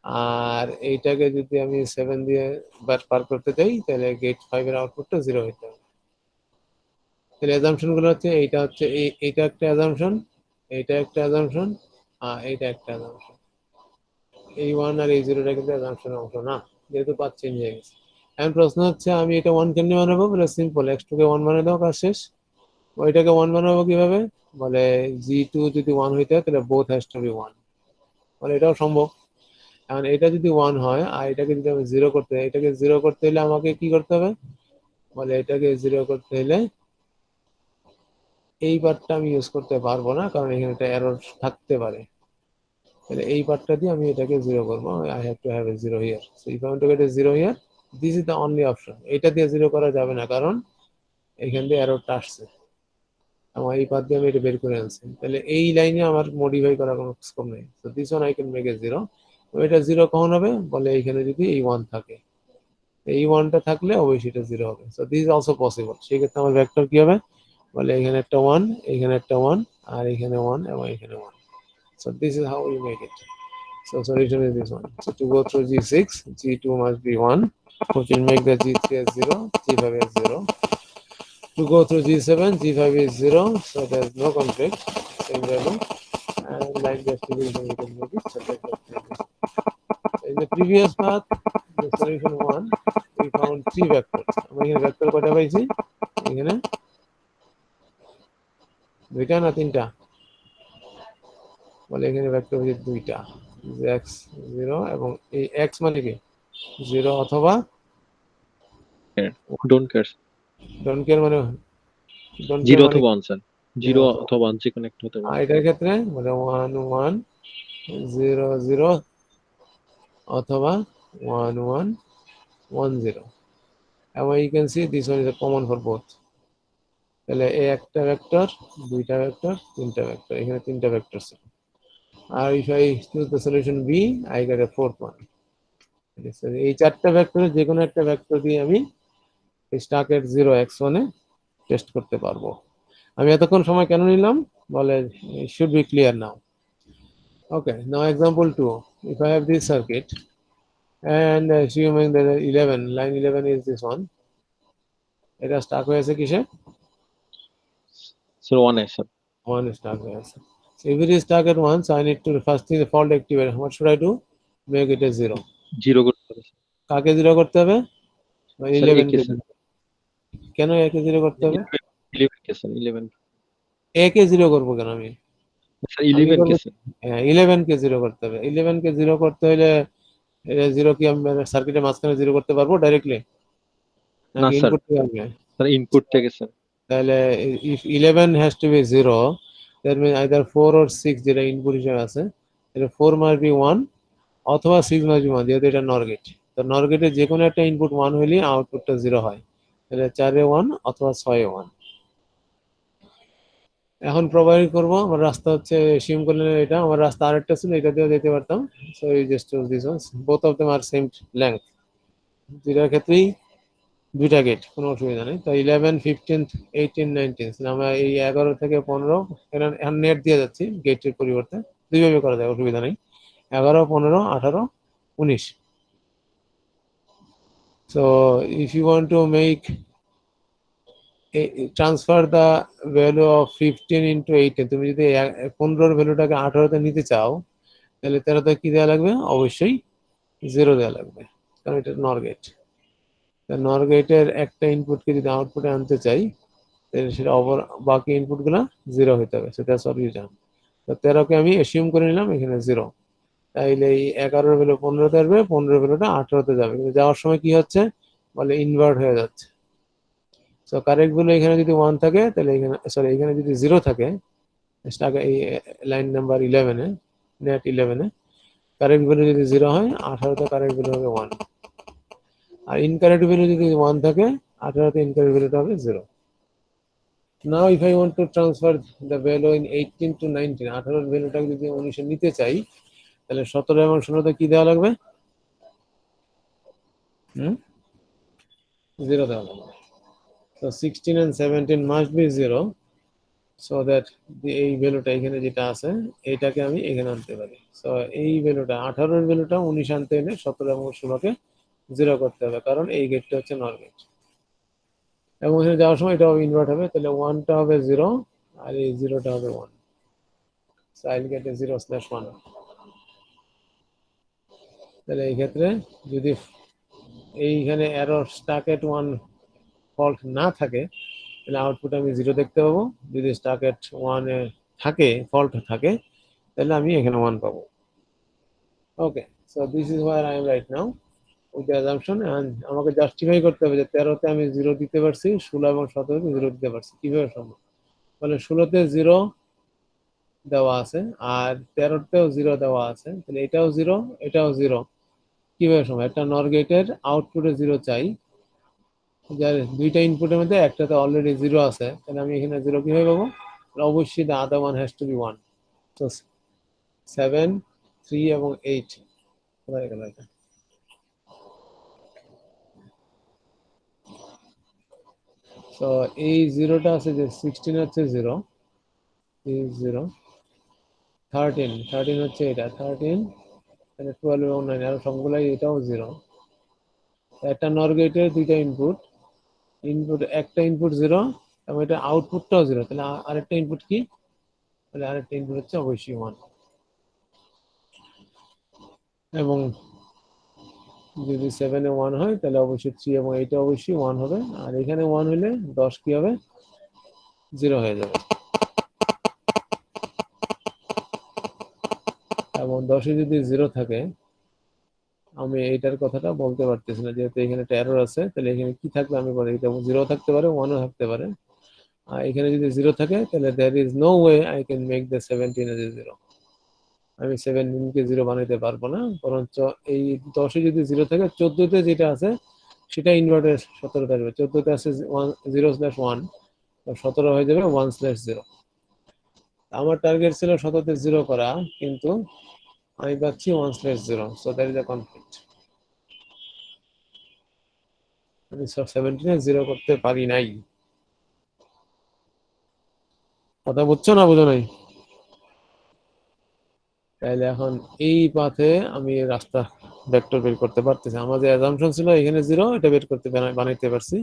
আর এইটাকে যদি আমি 7 দিয়ে পার করতে চাই তাহলে গেট 5 এর আউটপুটটা 0 হইতে হবে। তাহলে অ্যাসাম্পশন গুলো হচ্ছে এইটা হচ্ছে এইটা একটা অ্যাসাম্পশন, এইটা একটা অ্যাসাম্পশন, আর এইটা একটা অ্যাসাম্পশন। এই 1 আর এই 0টা কিন্তু অ্যাসাম্পশনের অংশ না, যেহেতু পাথ চেঞ্জ হয়ে গেছে। এখন প্রশ্ন হচ্ছে আমি এটা 1 কেমনে বানাবো, বলে সিম্পল, x2 কে 1 বানিয়ে দাও, কাজ শেষ। ওইটাকে 1 বানাবো কিভাবে, বলে G2 যদি 1 হইতে হয় তাহলে বোথ হ্যাজ টু বি 1। মানে এটাও সম্ভব। এখন এটা যদি 1 হয় আর এটাকে যদি আমি 0 করতে হয়, এটাকে 0 করতে হলে আমাকে কি করতে হবে, বলে এটাকে 0 করতে হলে এই পার্টটা আমি ইউজ করতে পারবো না, কারণ এখানে একটা এরর থাকতে পারে। তাহলে এই পার্টটা দিয়ে আমি এটাকে 0 করবো। I have to have a 0 here. So if I want to get A 0 here, this is the only option. এটা দিয়ে 0 করা যাবে না, কারণ এখান দিয়ে এররটা আসছে। আমার এই পাত দিয়ে আমি এটা বের করে আনছি, তাহলে এই লাইনে আমার মডিফাই করার কোনো স্কোপ নেই। So this one I can make a 0। এটা 0 কখন হবে, বলে এইখানে যদি এই 1 থাকে, এই 1টা থাকলে অবশ্যই এটা 0 হবে। So this is also possible. সেই ক্ষেত্রে আমার ভেক্টর কি হবে, বলে এখানে একটা 1, এখানে একটা 1, আর এখানে 1 এবং এখানে 1। So this is how we make it. So solution is this one. So to go through G6, G2 must be 1, which will make the G3 as 0, G5 as 0. To go through G7, G5 is 0, so there is no conflict, same value. And line distribution, we can make it subject of changes. In the previous path, the solution 1, we found 3 vectors. আমরা এখানে vector কয়টা পাইছি? এখানে দুইটা না তিনটা? বলে এখানে ভেক্টর হচ্ছে দুইটা, x 0 এবং এই x মানে কি 0 অথবা ডোন্ট কেয়ার। ডোন্ট কেয়ার মানে ডোন্ট কেয়ার 0 মানে অথবা 1 স্যার, 0 অথবা 1 যে কোনো একটা হতে আর পারে। এটার ক্ষেত্রে মানে 1 1 0 0 অথবা 1 1 1 0, এবং you can see this one is a common for both. তাহলে এই একটা ভেক্টর, দুইটা ভেক্টর, তিনটা ভেক্টর, এখানে তিনটা ভেক্টর ছিল। আর if I choose the solution B, I get a fourth one. এই চারটা ভেক্টরের যে কোনো একটা ভেক্টর দিয়ে আমি স্টাকের 0 x1 এ টেস্ট করতে পারবো। আমি এতক্ষণ সময় কেন নিলাম, বলে should be clear now. Okay, now example 2. If I have this circuit and assuming that 11, line 11 is this one, এটা স্টাক হয়েছে কিসে? Sir 1 A sir. 1 stuck here. So if it is stuck at 1, so I need to first thing the fault activate. What should I do? Make it a 0. 0 করতে হবে কাকে 0 করতে হবে? Sir. 11 একে কে sir, 0। কেন একে 0 করতে হবে? 11 কে স্যার, 11 একে 0 করবো কেন আমি? স্যার, আমি 11 কে করবো স্যার। 11 কে 0 করতে হবে। 11 কে 0 করতে হলে 0 কি আমি সার্কিটের মাঝখানে 0 করতে পারবো ডাইরেক্টলি, না নাকি স্যার, ইনপুট থেকে আসবে? স্যার ইনপুট থেকে স্যার। তাহলে if 11 has to be 0, that means either 4 or 6 যেটা ইনপুট হিসেবে আছে, তাহলে 4 must be 1 অথবা 6 must be 1, যেহেতু এটা নর গেট। তো নর গেটে যে কোনো একটা ইনপুট 1 হলে আউটপুটটা 0 হয়। তাহলে 4 এ 1 অথবা 6 এ 1। এখন প্রোভাইড করবো, আমার রাস্তা হচ্ছে সিম করলে এটা আমার রাস্তা আরেকটা ছিল, এটা দিয়েও যেতে পারতাম। সো এই just choose this one, both of them are same length. দুইটার ক্ষেত্রেই দুইটা গেট, কোনো অসুবিধা নেই। তো 11 15 18 19, আমরা এই 11 থেকে 15 এখন নেট দিয়ে যাচ্ছি গেটের পরিবর্তে, দুইভাবে করা যায়, অসুবিধা নেই। 11 15 18 19। So if you want to make transfer the value of 15 into 18, তুমি যদি 15 ভ্যালুটাকে 18 তে নিতে চাও, তাহলে 13 তে কি দেওয়া লাগবে? অবশ্যই 0 দেওয়া লাগবে, কারণ এটা নর গেট। নর গেটের একটা ইনপুটকে যদি আউটপুটে আনতে চাই, তাহলে সেটা বাকি ইনপুটগুলো 0 হতে হবে। সেটা সলিউশন। তো 13 কে আমি অ্যাসিউম করে নিলাম এখানে 0, তাইলে এই 11 ভ্যালু 15 তে আসবে, 15 ভ্যালুটা 18 তে যাবে, কিন্তু যাওয়ার সময় কি হচ্ছে, বলে ইনভার্ট হয়ে যাচ্ছে। সো কারেক্ট ভ্যালু এখানে যদি 1 থাকে, তাহলে এখানে সরি এখানে যদি 0 থাকে, স্টাক এই লাইন নাম্বার 11 এ, নেট 11 এ কারেক্ট ভ্যালু যদি 0 হয়, 18 তে কারেক্ট ভ্যালু হবে 1। আর ইনকারেক্ট ভ্যালু যদি 1 থাকে, 18 তে ইনকারেক্ট ভ্যালুটা হবে 0। Now if I want to transfer the value in 18 to 19, 18 এর ভ্যালুটাকে যদি 19 এ নিতে চাই, তাহলে 17 এবং 16 তে কি দেওয়া লাগবে? 0 দেওয়া লাগবে। So 16 and 17 must be 0, so that এই ভ্যালুটা এখানে যেটা আছে এটাকে আমি এখানে আনতে পারি। সো এই ভ্যালুটা 18 এর ভ্যালুটা 19 আনতে হলে 17 এবং 16 কে 0 করতে হবে, কারণ এই গেটটা হচ্ছে নর গেট। এবং এখানে যাওয়ার সময় এটা ইনভার্ট হবে, তাহলে 1টা হবে 0 আর এই 0টা হবে 1। So I'll get a 0/1। তাহলে এই ক্ষেত্রে যদি এইখানে এরর স্টাক এট 1 ফল্ট না থাকে, তাহলে আউটপুট আমি 0 দেখতে পাবো। যদি স্টাক এট 1 এ থাকে, ফল্ট থাকে, তাহলে আমি এখানে 1 পাবো। Okay, so this is where I am right now with the assumption, and আমাকে জাস্টিফাই করতে হবে যে 13তে আমি 0 দিতে পারছি, 16 এবং 17তে 0 দিতে পারছি। কিভাবে সম্ভব? মানে 16তে 0 দেওয়া আছে আর 13তেও 0 দেওয়া আছে, তাহলে এটাও 0, এটাও 0। কিভাবে সম্ভব? একটা নর গেটের আউটপুটে 0 চাই, যার দুইটা ইনপুটের মধ্যে একটাতে অলরেডি 0 আছে, তাহলে আমি এখানে 0 কিভাবে পাবো? অবশ্যই the other one has to be 1. So 7, 3 এবং 8 কোথায় গেল এটা? তো এই 0টা আছে যে 16 হচ্ছে 0, is 0, 13 হচ্ছে এটা 13, তাহলে 12 এবং 9 আর সবগুলাই এটাও 0। একটা নর গেটের দুইটা ইনপুট, একটা ইনপুট 0 এবং এটা আউটপুটটাও 0, তাহলে আরেকটা ইনপুট কি? তাহলে আরেকটা ইনপুট হচ্ছে অবশ্যই 1। এবং যদি 7 এ 1 হয় তাহলে অবশ্যই 3 এবং 8 অবশ্যই 1 হবে, আর এখানে 1 হলে 10 কি হবে? 0 হয়ে যাবে। এবং 10 এ যদি 0 থাকে, আমি এইটার কথাটা বলতে পারতেছি না যেহেতু এখানে একটা এরর আছে, তাহলে এখানে কি থাকবে আমি বলি, এটা 0 থাকতে পারে, 1 ও থাকতে পারে। আর এখানে যদি 0 থাকে তাহলে there is no way I can make the 17 as a 0, আমি 17 কে 0 বানাইতে পারবো না, বরঞ্চ এই 10 এ যদি 0 থাকে 14তে যেটা আছে সেটা ইনভার্টের 17তে আসবে। 14তে আছে 0/1, 17 হয়ে যাবে 1/0। আমার টার্গেট ছিল 17তে 0 করা, কিন্তু আমি পাচ্ছি 1/0, so that is a conflict. আমি 17 এ 0 করতে পারি নাই। কথা বুঝছো না বুঝো নাই? তাইলে এখন এই পাথে আমি রাস্তা ভেক্টর বের করতে পারতেছি। আমার যে অ্যাজাম্পশন ছিল এখানে 0, এটা বের করতে বানাইতে পারছি,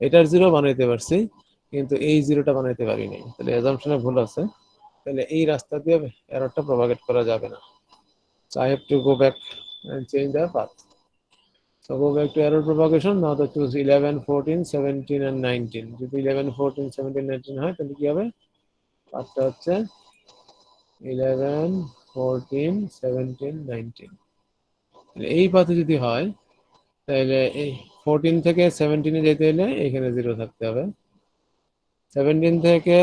এটার 0 বানাইতে পারছি, কিন্তু এই 0টা বানাইতে পারি নাই, তাহলে অ্যাজাম্পশনে ভুল আছে। তাহলে এই রাস্তা দিয়ে এররটা প্রপাগেট করা যাবে না। So I have to go back and change the path. So go back to error propagation. Now to choose 11, 14, 17 and 19. যদি 11, 14, 17, 19 হয় তাহলে কি হবে? পাথটা হচ্ছে 11, 14, 17, 19। এই পাথে যদি হয় তাহলে এই 14 থেকে 17 এ যেতে হলে এখানে 0 থাকতে হবে, 17 থেকে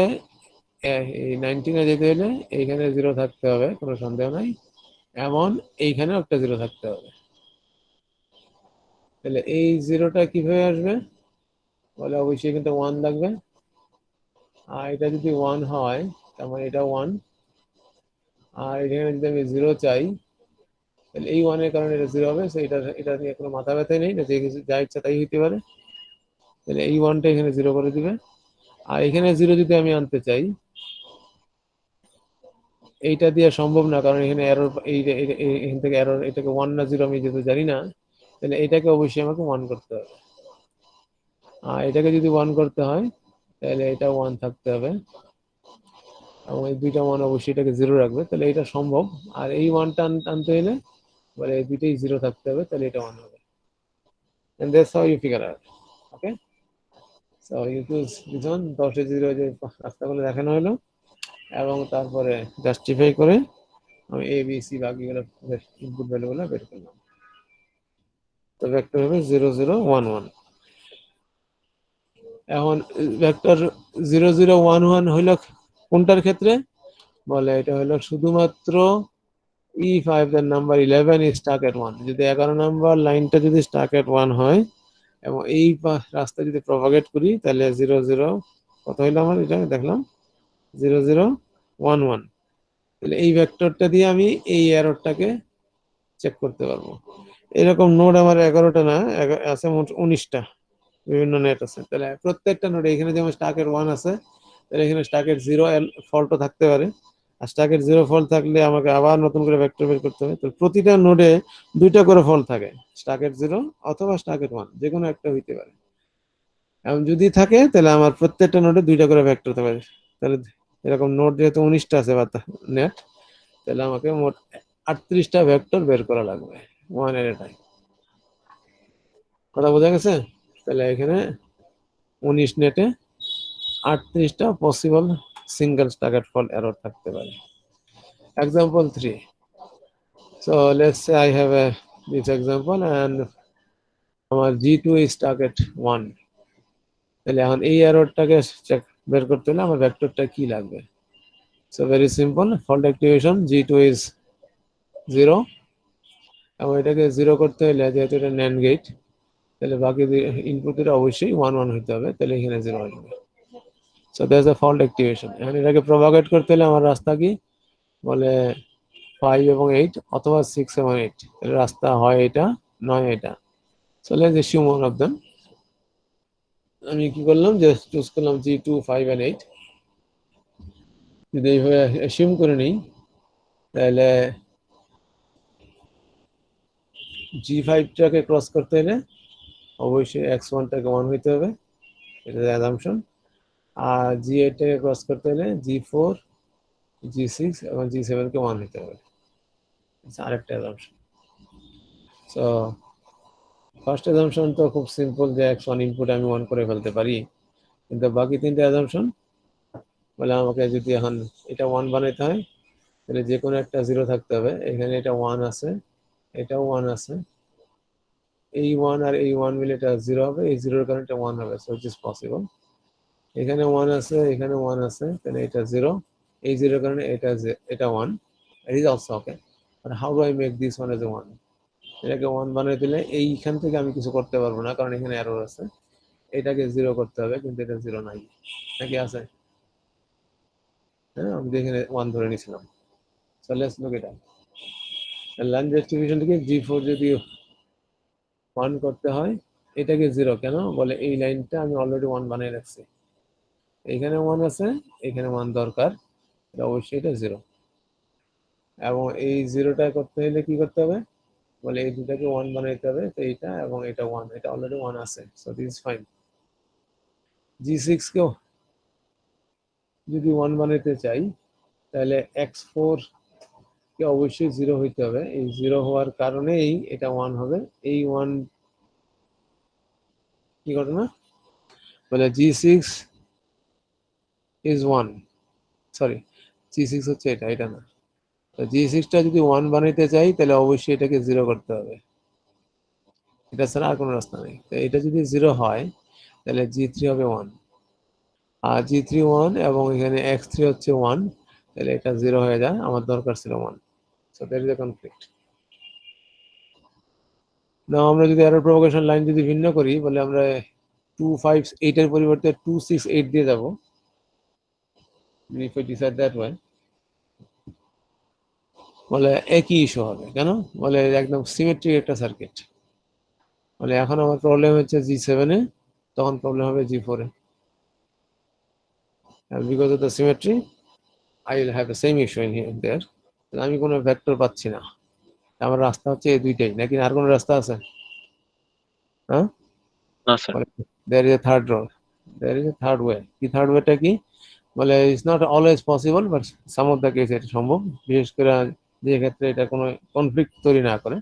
এই 19 এ যেতে হলে এইখানে 0 থাকতে হবে, কোনো সন্দেহ নাই, এমন এইখানেও একটা 0 থাকতে হবে। তাহলে এই 0টা কিভাবে আসবে? বলে অবশ্যই কিন্তু 1 লাগবে, আর এটা যদি 1 হয় তার মানে এটা 1, আর এখানে যদি আমি 0 চাই তাহলে এই 1 এর কারণে এটা 0 হবে। সো এটা নিয়ে কোনো মাথা ব্যথা নেই, যে কিছু যা ইচ্ছা তাই হইতে পারে। তাহলে এই 1টা এখানে 0 করে দিবে, আর এখানে 0 যদি আমি আনতে চাই, এইটা দিয়ে সম্ভব না, কারণ এখানে এরর, এখান থেকে এরর, এটাকে 1 না 0 আমি যেহেতু জানি না, তাহলে এটাকে অবশ্যই আমাকে 1 করতে হবে। আর এটাকে যদি 1 করতে হয় তাহলে এটা 1 থাকতে হবে, এবং এই দুইটা 1 অবশ্যই এটাকে 0 রাখবে, তাহলে এটা সম্ভব। আর এই 1টা আনতে হলে বলে এই দুইটাই 0 থাকতে হবে, তাহলে এটা 1 হবে। And that's how you figure out. Okay? So you choose this one, 10 এ 0 যে রাস্তাগুলো দেখানো হলো, এবং তারপরে জাস্টিফাই করে আমি এ বি সি বাকিগুলো ইনপুট ভ্যালুগুলো বের করলাম। তো ভেক্টর হবে 0, 0, 1, 1। এখন ভেক্টর 0, 0, 1, 1 হইল কোনটার ক্ষেত্রে? বলে এটা হলো শুধুমাত্র if the number 11 is stuck at 1, যদি 11 নাম্বার লাইনটা যদি stuck at 1 হয় এবং এই রাস্তা যদি প্রপাগেট করি তাহলে 0, 0 কত হইলো আমার, এটা দেখলাম 0, 0, 1, 1। তাহলে এই ভেক্টরটা দিয়ে আমি এই এররটাকে চেক করতে পারবো। এরকম নোড আমার 11টা না, আছে মোট 19টা, বিভিন্ন নেট আছে। তাহলে প্রত্যেকটা নোডে এখানে যেমন স্টাকের 1 আছে, তাহলে এখানে স্টাকের 0 ফল্টও থাকতে পারে, আর স্টাকের 0 ফল্ট থাকলে আমাকে আবার নতুন করে ভেক্টর বের করতে হবে। তো প্রতিটা নোডে দুইটা করে ফল্ট থাকে, স্টাকের 0 অথবা স্টাকের 1, যে কোনো একটা হইতে পারে। এবং যদি থাকে তাহলে আমার প্রত্যেকটা নোডে দুইটা করে ভেক্টর থাকবে। তাহলে এরকম নোড যেহেতু 19টা আছে বা নেট, তাহলে আমাকে মোট 38টা ভেক্টর বের করা লাগবে 1 এর টাইম। কথা বোঝা গেছে? তাহলে এখানে 19 নেটে 38টা পসিবল সিঙ্গেল স্টাকেট ফল্ট এরর থাকতে পারে। Example 3, So let's say I have this example and আমার G2 is target 1, তাহলে এখন এই এররটাকে চেক বের করতে হলে আমার ভেক্টরটা কি লাগবে? So very simple, fault activation G2 is 0, এবং এটাকে 0 করতে হলে যেহেতু এটা NAND গেট, তাহলে বাকি ইনপুটের অবশ্যই 1 1 হতে হবে, তাহলে এখানে 0 আসবে। So there's a fault activation. এখন এটাকে প্রপাগেট করতে হলে আমার রাস্তা কি বলে 5 এবং 8 অথবা 6 এবং 8, তাহলে রাস্তা হয় এটা নয় এটা। So let's assume one of them. আমি কি করলাম যে চুজ করলাম G2 5 and 8। যদি এইভাবে অ্যাসিউম করে নিই তাহলে G5টাকে ক্রস করতে হলে অবশ্যই x1টাকে 1 হইতে হবে, এটা অ্যাজাম্পশন। আর G8টাকে ক্রস করতে হলে G4 G6 এবং G7কে 1 হইতে হবে, আরেকটা অ্যাজাম্পশন। সো ফার্স্ট অ্যাজাম্পশন তো খুব সিম্পল যে x1 ইনপুট আমি 1 করে ফেলতে পারি, কিন্তু বাকি তিনটা অ্যাজাম্পশন বলে আমাকে যদি এখন এটা 1 বানাইতে হয় তাহলে যে কোনো একটা 0 থাকতে হবে। এখানে এটা 1 আছে, এটাও 1 আছে, এই 1 আর এই 1 মিলে এটা 0 হবে, এই 0 এর কারণে এটা 1 হবে। So it is possible. এখানে 1 আছে, এখানে 1 আছে, তাহলে এটা 0, এই 0 এর কারণে এটা 1, it is also okay. But how do I make this one as a 1? এটাকে 1 বানিয়ে দিলে এইখান থেকে আমি কিছু করতে পারবো না, কারণ এখানে এরর আছে। এটাকে 0 করতে হবে, কিন্তু এটা 0 নাই, নাকি আছে? হ্যাঁ, আমি এখানে 1 ধরে নিয়েছিলাম। সো লেটস লুক এটা। লাইন জাস্টিফিকেশন থেকে G4 যদি 1 করতে হয়, এটাকে 0 কেন বলে এই লাইনটা আমি অলরেডি 1 বানিয়ে রাখছি, এখানে 1 আছে, এখানে 1 দরকার, এটা অবশ্যই এটা 0। এবং এই 0টা করতে হলে কি করতে হবে বলে এই দুটাকে 1 বানাইতে হবে, তো এইটা এবং এটা 1, এটা অলরেডি 1 আছে। So this is fine. G6 কেও যদি 1 বানাইতে চাই তাহলে x4 কে অবশ্যই 0 হইতে হবে, এই 0 হওয়ার কারণেই এটা 1 হবে। এই 1 কি ঘটনা বলে G6 is 1, সরি G6 হচ্ছে এটা না। তো G6টা যদি 1 বানাইতে চাই তাহলে অবশ্যই এটাকে 0 করতে হবে, এটা ছাড়া আর কোনো রাস্তা নেই। তো এটা যদি 0 হয় তাহলে G3 হবে 1, আর G3 1 এবং এখানে x3 হচ্ছে 1, তাহলে এটা 0 হয়ে যায়, আমার দরকার ছিল 1। So that is a conflict. না আমরা যদি এরর প্রপোগেশন লাইন যদি ভিন্ন করি বলে আমরা 258 এর পরিবর্তে 268 দিয়ে যাব, if we decide that way, বলে একই ইস্যু হবে। কেন বলে একদম সিমেট্রিক একটা সার্কিট। বলে এখন আমার প্রবলেম হচ্ছে G7 এ, তখন প্রবলেম হবে G4 A. And because of the symmetry I will have the same issue in here and there. আমি কোনো ভেক্টর পাচ্ছি না, আমার রাস্তা হচ্ছে এই দুইটাই, নাকি আর কোনো রাস্তা আছে? হ্যাঁ, না sir. there is a third road, there is a third way। কি থার্ড ওয়েটা কি বলে it's not always possible, but some of the case এটা সম্ভব, বিশেষ করে যে ক্ষেত্রে এটা কোনো কনফ্লিক্ট তৈরি না করে।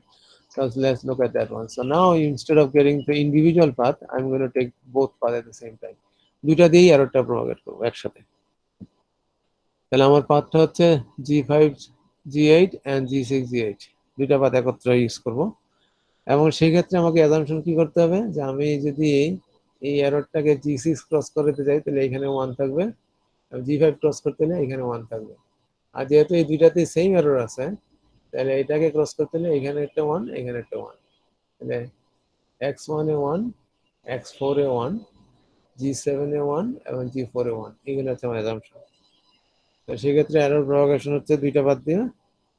So let's look at that one. So now instead of getting the individual path, I'm going to take both paths at the same time. দুইটা দিয়েই এররটা প্রপাগেট করবো একসাথে। তাহলে আমার পাথটা হচ্ছে G5 G8 and G6 G8, দুইটা পাথ একত্রে use করব। এবং সেই ক্ষেত্রে আমাকে অ্যাজাম্পশন কি করতে হবে যে আমি যদি এই এররটাকে G6 ক্রস করতে যাই তাহলে এখানে 1 থাকবে, G5 ক্রস করতে হলে এখানে 1 থাকবে। আর যেহেতু এই দুইটাতে সেম এরর আছে তাহলে এটাকে ক্রস করতে হলে এখানে একটা 1, এখানে একটা 1, তাহলে x1 এ 1, x4 এ 1, G7 এ 1 এবং G4 এ 1, এগুলো হচ্ছে আমার অ্যাজাম্পশন। তো সেক্ষেত্রে এরর প্রপাগেশন হচ্ছে দুইটা বাদ দিয়ে,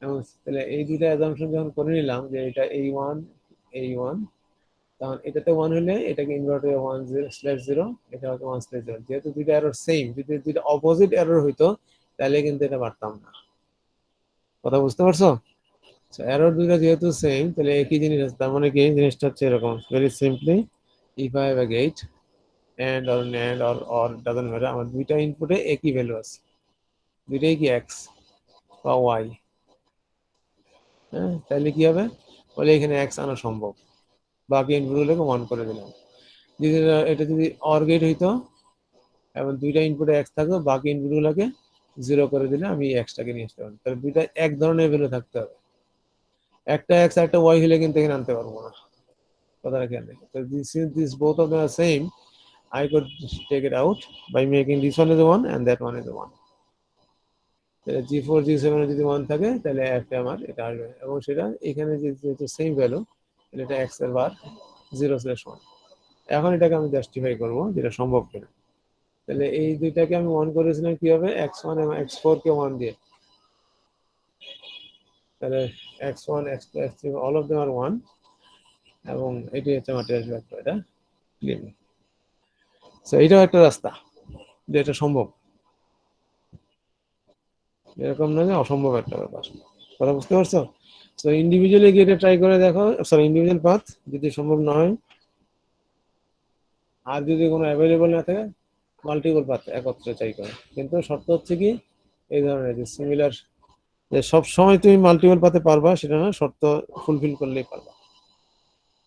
এবং তাহলে এই দুইটা অ্যাজাম্পশন যখন করে নিলাম যে এটা A1 A1, তখন এটাতে 1 হলে এটাকে ইনভার্ট হয়ে 1/0, এটা হচ্ছে 1/0। যেহেতু দুইটা এরর সেম, যদি দুইটা অপোজিট এরর হইতো তাহলে কিন্তু এটা পারতাম না। কথা বুঝতে পারছো? এরর দুইটা যেহেতু সেম তাহলে একই জিনিস আছে, তার মানে কি জিনিসটা হচ্ছে এরকম, very simply if I have a gate and or NAND or doesn't matter, আমার দুইটা ইনপুটে একই ভ্যালু আছে, দুইটাই কি x বা y। হ্যাঁ, তাহলে কি হবে বলে এখানে x আনা সম্ভব, বাকি ইনপুটগুলোকে 1 করে দিলাম। যদি এটা যদি অর গেট হইতো এবং দুইটা ইনপুটে x থাকতো, বাকি ইনপুটগুলোকে 0 করে দিলে আমি xটাকে নিয়ে আসতে পারবো। তাহলে দুইটা এক ধরনের ভ্যালু থাকতে হবে। একটা এক্স একটা ওয়াই হলে কিন্তু এখানে আনতে পারবো না, কথাটা খেয়াল রেখো। তো this both of them are same, I could take it out by making this one is the 1 and that one is the 1. তাহলে G4 G7 এ যদি 1 থাকে তাহলে একটা আমার এটা আসবে, এবং সেটা এখানে যেহেতু সেম ভ্যালু তাহলে এটা x এর বার 0/1। এখন এটাকে আমি জাস্টিফাই করব যেটা সম্ভব কিনা। তাহলে এই দুইটাকে আমি 1 করেছিলাম কি হবে, x1 এবং x4 কে 1 দিয়ে, তাহলে x1 x2 x3 all of them are 1, এবং এটি হচ্ছে আমার টেস্ট ভেক্টর, এটা ক্লিয়ার। সো এটাও একটা রাস্তা যে এটা সম্ভব, এরকম না যে অসম্ভব একটা ব্যাপার, কথা বুঝতে পারছো? সো ইন্ডিভিজুয়ালি গিয়ে এটা ট্রাই করে দেখো, সরি ইন্ডিভিজুয়াল পাথ যদি সম্ভব না হয়, আর যদি কোনো অ্যাভেলেবল না থাকে মাল্টিপল পাথ একত্রে ট্রাই করো। কিন্তু শর্ত হচ্ছে কি এই ধরনের যে সিমিলার, যে সব সময় তুমি মাল্টিপল পাথে পারবা সেটা না, শর্ত ফুলফিল করলেই পারবা।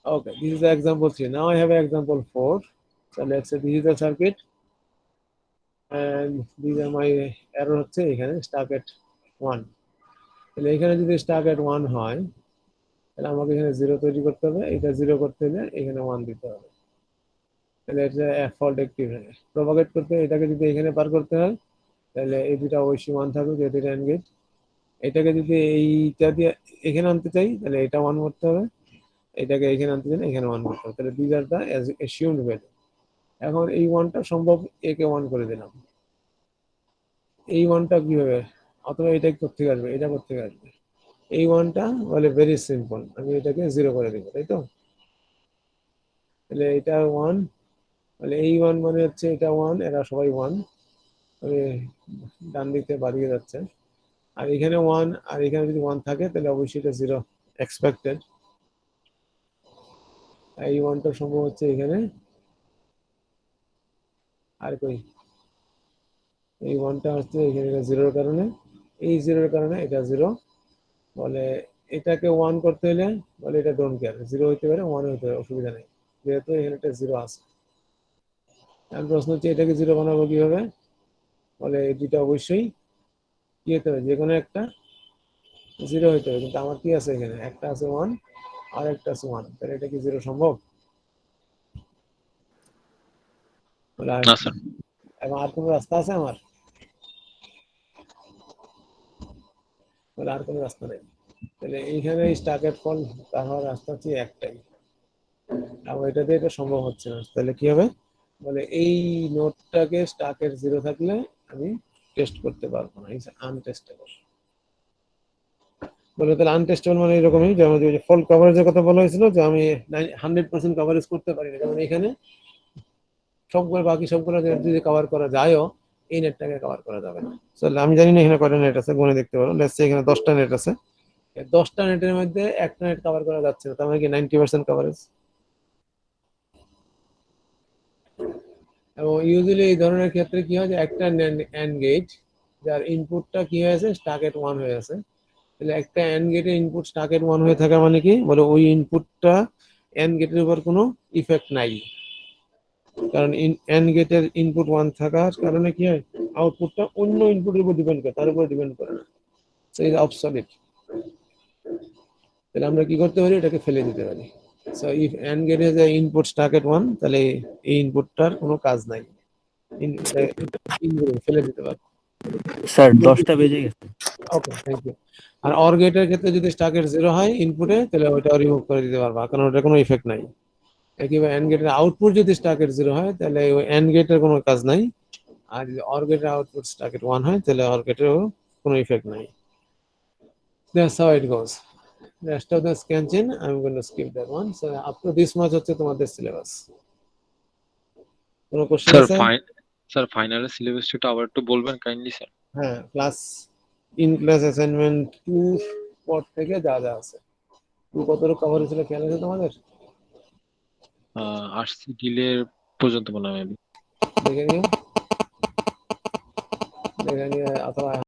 Okay, this is the example 3. Now I have example 4. So let's say this is the circuit and these are my error হচ্ছে এখানে stuck at 1. তাহলে এখানে যদি stuck at 1 হয় তাহলে আমাকে এখানে 0 তৈরি করতে হবে, এটা 0 করতে হলে এখানে 1 দিতে হবে। তাহলে এটা ফল্ট অ্যাক্টিভ হয়, প্রপাগেট করতে এটাকে যদি এখানে পার করতে হয় তাহলে এই দুটো অবশ্যই 1 থাকবে যেহেতু এটা এনগেজ। এটাকে যদি এইটা দিয়ে এখানে আনতে চাই তাহলে এটা 1 করতে হবে, এটাকে এখানে আনতে চাই এখানে 1 করতে হবে। তাহলে these are the assumed value. এখন এই 1টা সম্ভব, একে 1 করে দিলাম, এই 1টা কিভাবে, অথবা এটা করতে আসবে, এটা করতে আসবে, এই 1টা বলে ভেরি সিম্পল, আমি এটাকে 0 করে দিব, তাই তো? তাহলে এটা 1, তাহলে এই 1 মানে হচ্ছে এটা 1, এরা সবাই 1, আমি ডান দিকে বাড়িয়ে যাচ্ছে, আর এখানে 1 আর এখানে যদি 1 থাকে তাহলে অবশ্যই এটা 0 এক্সপেক্টেড। এই 1টা সম্ভব হচ্ছে এখানে, আর কই এই 1টা হচ্ছে এখানে 0-এর কারণে, এই 0-এর কারণে এটা 0 বলে। এটাকে 1 করতে হলে বলে এটা ডোন্ট কেয়ার, 0 হইতে পারে 1 হইতে পারে, অসুবিধা নেই, যেহেতু এখানে একটা 0 আছে। এখন প্রশ্ন হচ্ছে এটাকে 0 বানাবো কিভাবে, বলে এই দুইটা অবশ্যই কি হতে হবে, যে কোনো একটা 0 হইতে হবে, কিন্তু আমার কি আছে এখানে, একটা আছে 1 আর একটা আছে 1, তাহলে এটা কি 0 সম্ভব? বলে না স্যার। এবং আর কোনো রাস্তা আছে আমার, বলে আর কোনো রাস্তা নেই। তাহলে এইখানে স্টাকের ফল তার রাস্তা হচ্ছে একটাই, এবং এটাতে এটা সম্ভব হচ্ছে না, তাহলে কি হবে, বলে এই নোটটাকে স্টাকের 0 থাকলে আমি টেস্ট করতে পারবো না, ইটস আনটেস্টেবল। বলে তাহলে আনটেস্টেবল মানে এরকমই, যেমন যে ফল্ট কভারেজের কথা বলা হয়েছিল যে আমি 100% কভারেজ করতে পারি না, যেমন এখানে সবগুলো বাকি সবগুলো যদি কভার করা যায়ও এই নেটটাকে কভার করা যাবে না। আমি জানি না এখানে কয়টা নেট আছে, গুনে দেখতে পারো, লেটস সে এখানে 10টা নেট আছে, 10টা নেটের মধ্যে একটা নেট কভার করা যাচ্ছে না, তার মানে কি 90% কভারেজ। এবং ইউজুয়ালি এই ধরনের ক্ষেত্রে কি হয় যে একটা অ্যান্ড গেট যার ইনপুটটা কি হয়েছে স্টাক এট 1 হয়ে আছে, তাহলে একটা অ্যান্ড গেটের ইনপুট স্টাক এট 1 হয়ে থাকা মানে কি, বলে ওই ইনপুটটা অ্যান্ড গেটের উপর কোনো ইফেক্ট নাই, কারণ অ্যান্ড গেটের ইনপুট 1 থাকার কারণে কি হয় আউটপুটটা অন্য ইনপুটের উপর ডিপেন্ড করে, তার উপর ডিপেন্ড করে না, সো ইজ অবসলিট। তাহলে আমরা কি করতে পারি, এটাকে ফেলে দিতে পারি। So if and gate as a input stuck at 1, তাহলে এই ইনপুটটার কোনো কাজ নাই, ফেলে দিতে পারবো। স্যার 10টা বেজে গেছে। ওকে, থ্যাংক ইউ। আর অর গেটের ক্ষেত্রে যদি স্টাকের 0 হয় ইনপুটে, তাহলে ওইটা রিমুভ করে দিতে পারবা, কারণ ওটার কোনো ইফেক্ট নাই। একইভাবে এন্ড গেটের আউটপুট যদি স্টাকের 0 হয় তাহলে ওই এন্ড গেটের কোনো কাজ নাই, আর যদি অর গেটের আউটপুট স্টাকের 1 হয় তাহলে অর গেটেরও কোনো ইফেক্ট নাই। That's how it goes. Rest of the scan chain I'm going to skip that one. So up to this much হচ্ছে তোমাদের সিলেবাস। কোনো কোশ্চেন স্যার আছে? স্যার ফাইনালের সিলেবাসটা আবার একটু বলবেন কাইন্ডলি স্যার। হ্যাঁ, ক্লাস অ্যাসাইনমেন্ট 2 পর থেকে যা যা আছে, 2 কতটুকু কভার হয়েছিল খেয়াল আছে তোমাদের? আরসি ডিলের পর্যন্ত মনে হয় দেখে নিও, অথবা